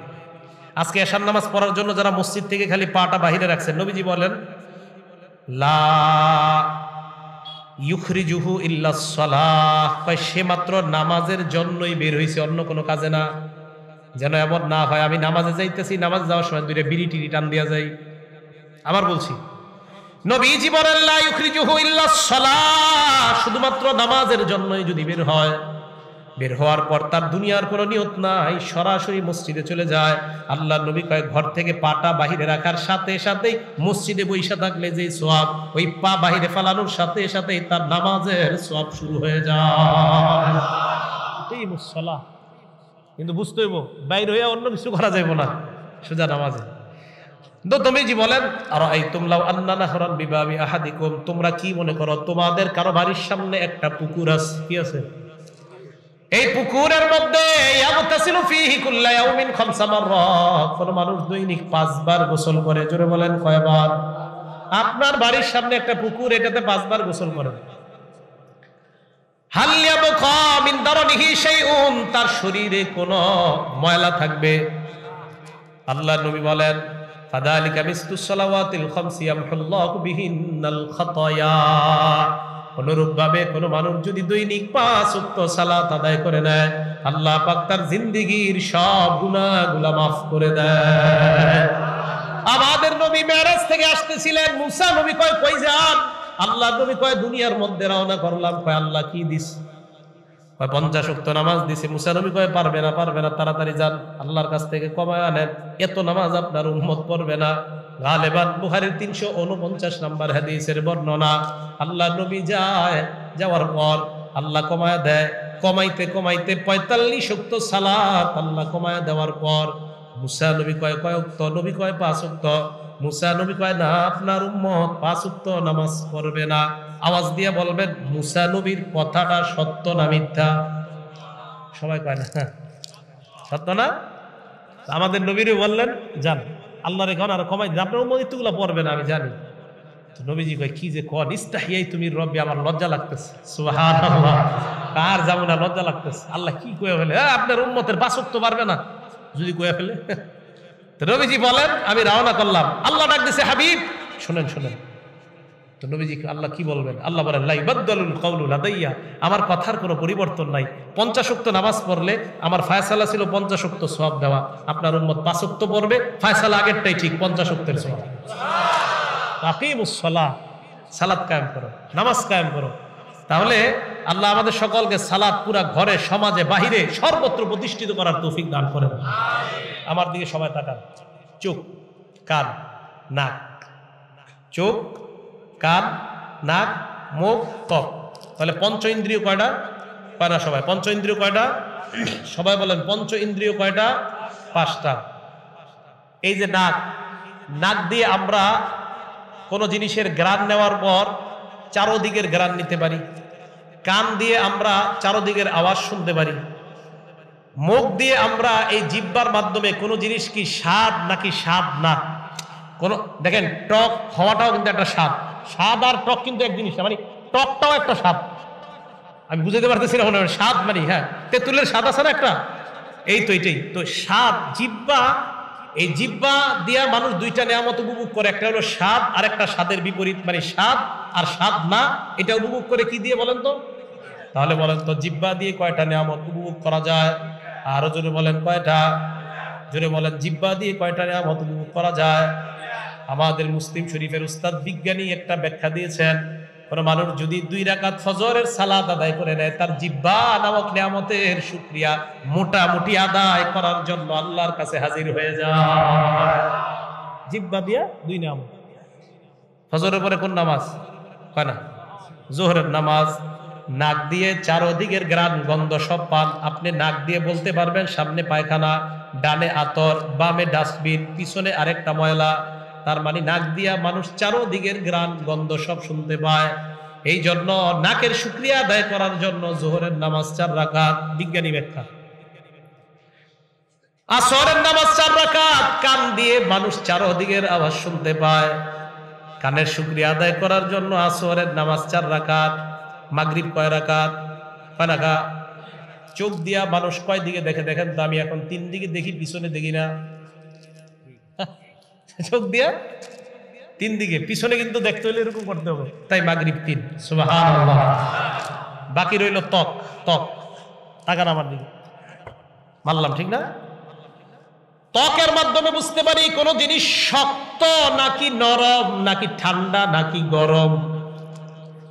আজকে এশার নামাজ পড়ার জন্য যারা মসজিদ থেকে খালি পাটা বাহিরে রাখছেন, নবীজি বলেন লা ইউখরিজুহু ইল্লাস সালাহ, সে মাত্র নামাজের জন্যই বের হইছে, অন্য কোনো কাজে না। যেন এমন না হয় আমি নামাজে যাইতেছি, নামাজ যাওয়ার সময় দুইটা বিড়ি টিড়ি টান দিয়া যাই। আবার বলছি, নবীজি বলেন লা ইউখরিজুহু ইল্লাস সালাহ, শুধুমাত্র নামাজের জন্যই যদি বের হয়, বের হওয়ার পর তার দুনিয়ার কোনো নিয়ত নাই, সরাসরি মসজিদে চলে যায়। আল্লাহ নবী কয়, ঘর থেকে পাটা বাহিরে রাখার সাথে সাথেই মসজিদে বইসা থাকলে যে সওয়াব, ওই পা বাহিরে ফালানোর সাথে সাথেই তার নামাজের সওয়াব শুরু হয়ে যায়। এই মুসল্লাহ কিন্তু বুঝতে হইব, বাইরে হইয়া অন্য কিছু করা যাইব না, সোজা নামাজে। তো নবীজি বলেন, আর এই তুমলাও আন্না নাহরান বিবাবি আহাদিকুম, তোমরা কি মনে করো তোমাদের কারো বাড়ির সামনে একটা পুকুর আছে, কি আছে? এই পুকুরের মধ্যে ইয়াগতাসিলু ফীহি কুল্লা ইয়াউমিন 5 মাররাত, কোন মানুষ দৈনিক 5 বার গোসল করে। জোরে বলেন কয়বার? আপনার বাড়ির সামনে একটা পুকুর, এটাতে 5 বার গোসল করেন। হাল ইয়াবকা মিন দারনিহি শাইউন, তার শরীরে কোনো ময়লা থাকবে? আল্লাহর নবী বলেন ফাযালিকা মিসলুস সালাওয়াতিল খামসি ইয়ামহুল্লাহু বিহিন্নাল খাতায়া, অনুরূপভাবে কোন মানুষ যদি দৈনিক 5 ওয়াক্ত সালাত আদায় করে নেয়, আল্লাহ পাক তার জিন্দেগীর সব গুনাহগুলো মাফ করে দেয়। আমাদের নবী মেরাজ থেকে আসতেছিলেন, মুসা নবী কয় কই যান? আল্লাহ নবী কয় দুনিয়ার মধ্যে রওনা করলাম। কয় আল্লাহ কি দিস? কয় 50 ওয়াক্ত নামাজ দিছে। মুসা নবী কয় পারবে না, পারবে না, তাড়াতাড়ি যান, আল্লাহর কাছ থেকে কমায় আনেন, এত নামাজ আপনার উম্মত পড়বে না। গালেবান বুখারীর 349 নম্বর হাদিসের বর্ণনা। আল্লাহ নবী যায়, যাওয়ার পর আল্লাহ কমায় দেয়, কমাইতে কমাইতে 45 ওয়াক্ত সালাত আল্লাহ কমায় দেওয়ার পর মুসা নবী কয় কয় ওয়াক্ত? নবী কয় 5 ওয়াক্ত। মুসা নবী কয় না, আপনার উম্মত 5 ওয়াক্ত নামাজ পড়বে না, আওয়াজ দিয়ে বলবেন মুসা নবীর কথাটা সত্য না মিথ্যা? সবাই কয় না সত্য না? আমাদের নবীরে বললেন যান আল্লাহর এখন আর কমাই দিন, আপনার উম্মতগুলো পড়বে না আমি জানি। তো নবীজি কয় কি যে কন, ইস্তাহিয়াই তুমি রব্বি, আমার লজ্জা লাগতেছে। সুবহানাল্লাহ, আর যাবো না, লজ্জা লাগতেছে। আল্লাহ কি কয়ে ফেলে, আপনার উম্মতের বাসক তো পারবে না যদি কয়ে ফেলে। তো নবীজি বলেন আমি রওনা করলাম, আল্লাহ ডাক দিছে হাবিব শুনেন শুনেন। তো নবীজি আল্লাহ কি বলবেন? আল্লাহ বলেন লা ইবাদদালুল কাউলু লাদাইয়া, আমার কথার কোনো পরিবর্তন নাই। ৫০ ওয়াক্ত নামাজ পড়লে আমার ফায়সালা ছিল ৫০ ওয়াক্ত সওয়াব দেওয়া, আপনার উম্মত ৫ ওয়াক্ত পড়বে, ফায়সালা আগেরটাই ঠিক, ৫০ ওয়াক্তের সওয়াব। আকিমুস সালাহ, সালাত কায়েম করো, নামাজ কায়েম করো। তাহলে আল্লাহ আমাদের সকলকে সালাত পুরা ঘরে, সমাজে, বাহিরে সর্বত্র প্রতিষ্ঠিত করার তৌফিক দান করেন। আমার দিকে সবাই তাকান, চোখ, কান, নাক, চোখ, কান, নাক, মুখ, ত্বক। তাহলে পঞ্চ ইন্দ্রিয় কয়টা? কয়টা সবাই? পঞ্চ ইন্দ্রিয় কয়টা? সবাই বলেন পঞ্চ ইন্দ্রিয় কয়টা? 5টা। এই যে নাক, নাক দিয়ে আমরা কোন জিনিসের ঘ্রাণ নেওয়ার পর চারোদিকের ঘ্রাণ নিতে পারি। কান দিয়ে আমরা চারোদিকের আওয়াজ শুনতে পারি। মুখ দিয়ে আমরা এই জিহ্বার মাধ্যমে কোন জিনিস কি স্বাদ নাকি স্বাদ না, কোন দেখেন টক হওয়াটাও কিন্তু একটা স্বাদ। স্বাদ আর টক কিন্তু এক জিনিস না, মানে টকটাও একটা স্বাদ। আমি বুঝাতে পারতেছি না মনে হয় স্বাদ মানে, হ্যাঁ তেঁতুলের স্বাদ আছে না একটা, এই তো এটাই তো স্বাদ। জিহ্বা, এই জিহ্বা দিয়া মানুষ 2টা নিয়ামত উপভোগ করে, একটা হলো স্বাদ আর একটা স্বাদের বিপরীত, মানে স্বাদ আর স্বাদ না, এটা উপভোগ করে কি দিয়ে বলেন তো? তাহলে বলেন তো জিহ্বা দিয়ে কয়টা নিয়ামত উপভোগ করা যায়? আরো জোরে বলেন কয়টা? জোরে বলেন জিহ্বা দিয়ে কয়টা নিয়ামত উপভোগ করা যায়? আমাদের মুসলিম শরীফের উস্তাদ বিজ্ঞানী একটা ব্যাখ্যা দিয়েছেন, কোন মানুষ যদি 2 রাকাত ফজরের সালাত আদায় করে নেয়, তার জিহ্বা নামক নিয়ামতের শুকরিয়া মোটামুটি আদায় করার জন্য আল্লাহর কাছে হাজির হয়ে যায়। জিহ্বা দিয়া 2 নিয়ামত। ফজরের পরে কোন নামাজ? কয় না? যোহরের নামাজ। নাক দিয়ে চারদিকের ঘ্রাণ গন্ধ সব পান। আপনি নাক দিয়ে বলতে পারবেন সামনে পায়খানা, ডানে আতর, বামে ডাস্টবিন, পিছনে আরেকটা ময়লা। তার মানে নাক দিয়া মানুষ চারদিকের ঘ্রাণ গন্ধ সব শুনতে পায়। এই জন্য নাকের শুকরিয়া আদায় করার জন্য যোহরের নামাজ 4 রাকাত, বিজ্ঞানী ব্যাখ্যা। আসরের নামাজ 4 রাকাত, কান দিয়ে মানুষ চারদিকের আওয়াজ শুনতে পায়। কানের শুকরিয়া আদায় করার জন্য আসরের নামাজ 4 রাকাত। মাগরিব কয় রাকাত? কয় রাকাত? চোখ দিয়া মানুষ কয় দিকে দেখে দেখেন তো? আমি এখন 3 দিকে দেখি, পিছনে দেখি না। চোখ দিয়া 3 দিকে, পিছনে কিন্তু দেখতে হলে এরকম করতে হবে, তাই মাগরিব 3। সুবহানাল্লাহ। বাকি রইল ত্বক। ত্বক, তাকান আমার দিকে, মানলাম ঠিক না? ত্বকের মাধ্যমে বুঝতে পারি কোন জিনিস শক্ত নাকি নরম, নাকি ঠান্ডা নাকি গরম।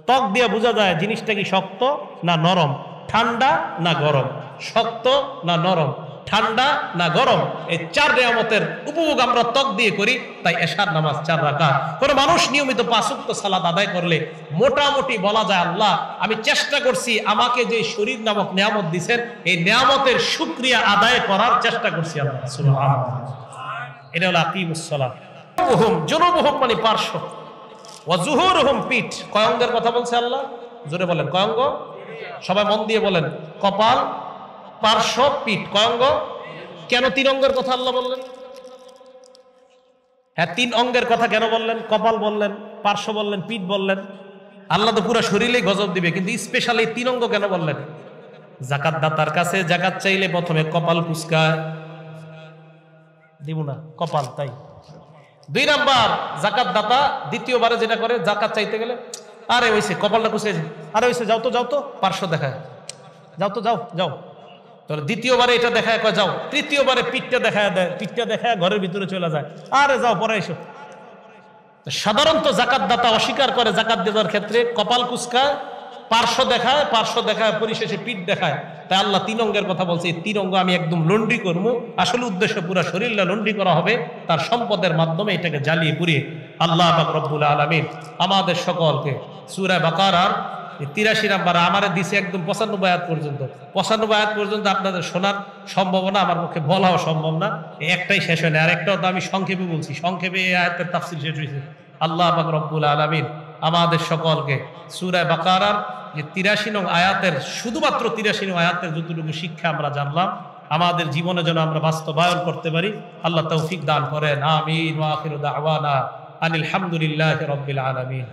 ত্বক দিয়ে বোঝা যায় জিনিসটা কি শক্ত না নরম, ঠান্ডা না গরম, শক্ত না নরম, ঠান্ডা না গরম। এই 4 নিয়ামতের উপভোগ আমরা ত্বক দিয়ে করি। তাই এশার নামাজ 4 রাকাত। কোন মানুষ নিয়মিত 5 ওয়াক্ত সালাত আদায় করলে মোটামুটি বলা যায় আল্লাহ আমি চেষ্টা করছি, আমাকে যে শরীর নামক নিয়ামত দিয়েছেন এই নিয়ামতের শুকরিয়া আদায় করার চেষ্টা করছি আল্লাহ। সুবহানাল্লাহ। এটা হলো আকিমুস সালাত। জুনুবুহুম মানে পার্শ্ব, ওয়া যুহুরুহুম পিঠ। কয় অঙ্গের কথা বলছে আল্লাহ? জোরে বলেন কয় অঙ্গ? সবাই মন দিয়ে বলেন কপাল, পার্শ্ব, পিঠ। কয় অঙ্গ? কেন 3 অঙ্গের কথা আল্লাহ বললেন? হ্যাঁ 3 অঙ্গের কথা কেন বললেন? কপাল বললেন, পার্শ্ব বললেন, পিঠ বললেন। আল্লাহ তো পুরো শরীরেই গজব দিবে, কিন্তু স্পেশালি 3 অঙ্গ কেন বললেন? জাকাত দাতার কাছে জাকাত চাইলে প্রথমে কপাল কুচকায়, দিব না কপাল, তাই 2 নাম্বার জাকাত দাতা দ্বিতীয়বারে যেটা করে জাকাত চাইতে গেলে, আরে ওইসে কপালটা কুচকাইছে, আরে ওইসে যাও তো পার্শ্ব দেখায়, যাও তো যাও। তাহলে দ্বিতীয়বারে এটা দেখায় কয় যাও, তৃতীয়বারে পিঠটা দেখায় দেয়, পিঠটা দেখায় ঘরের ভিতরে চলে যায়, আরে যাও পরে এসো। সাধারণত জাকাত দাতা অস্বীকার করে জাকাত দেওয়ার ক্ষেত্রে, কপাল কুচকায়, পার্শ্ব দেখায়, পরিশেষে পিঠ দেখায়। তাই আল্লাহ 3 অঙ্গের কথা বলছে। এই 3 অঙ্গ আমি একদম লন্ড্রি করবো। আসলে উদ্দেশ্য পুরো শরীরটা লন্ড্রি করা হবে, তার সম্পদের মাধ্যমে এটাকে জ্বালিয়ে পুড়িয়ে। আল্লাহ পাক রব্বুল আলামিন আমাদের সকলকে সূরা বাকারার 83 নাম্বার আমারে দিছে একদম 95 আয়াত পর্যন্ত। 95 আয়াত পর্যন্ত আপনাদের শোনার সম্ভাবনা আমার পক্ষে বলাও সম্ভব না, একটাই শেষ হয় না, আর একটাও তো আমি সংক্ষেপে বলছি। সংক্ষেপে এই আয়াতের তাফসীর শেষ হয়েছে। আল্লাহ পাক রব্বুল আলামিন আমাদের সকলকে সূরা বাকারার যে 83 নং আয়াতের শুধুমাত্র 83 নং আয়াতের যতটুকু শিক্ষা আমরা জানলাম আমাদের জীবনে যেন আমরা বাস্তবায়ন করতে পারি। আল্লাহ তৌফিক দান করেন। আমিন ওয়া আখিরু দাওয়ানা আনিল হামদুলিল্লাহি রাব্বিল আলামিন।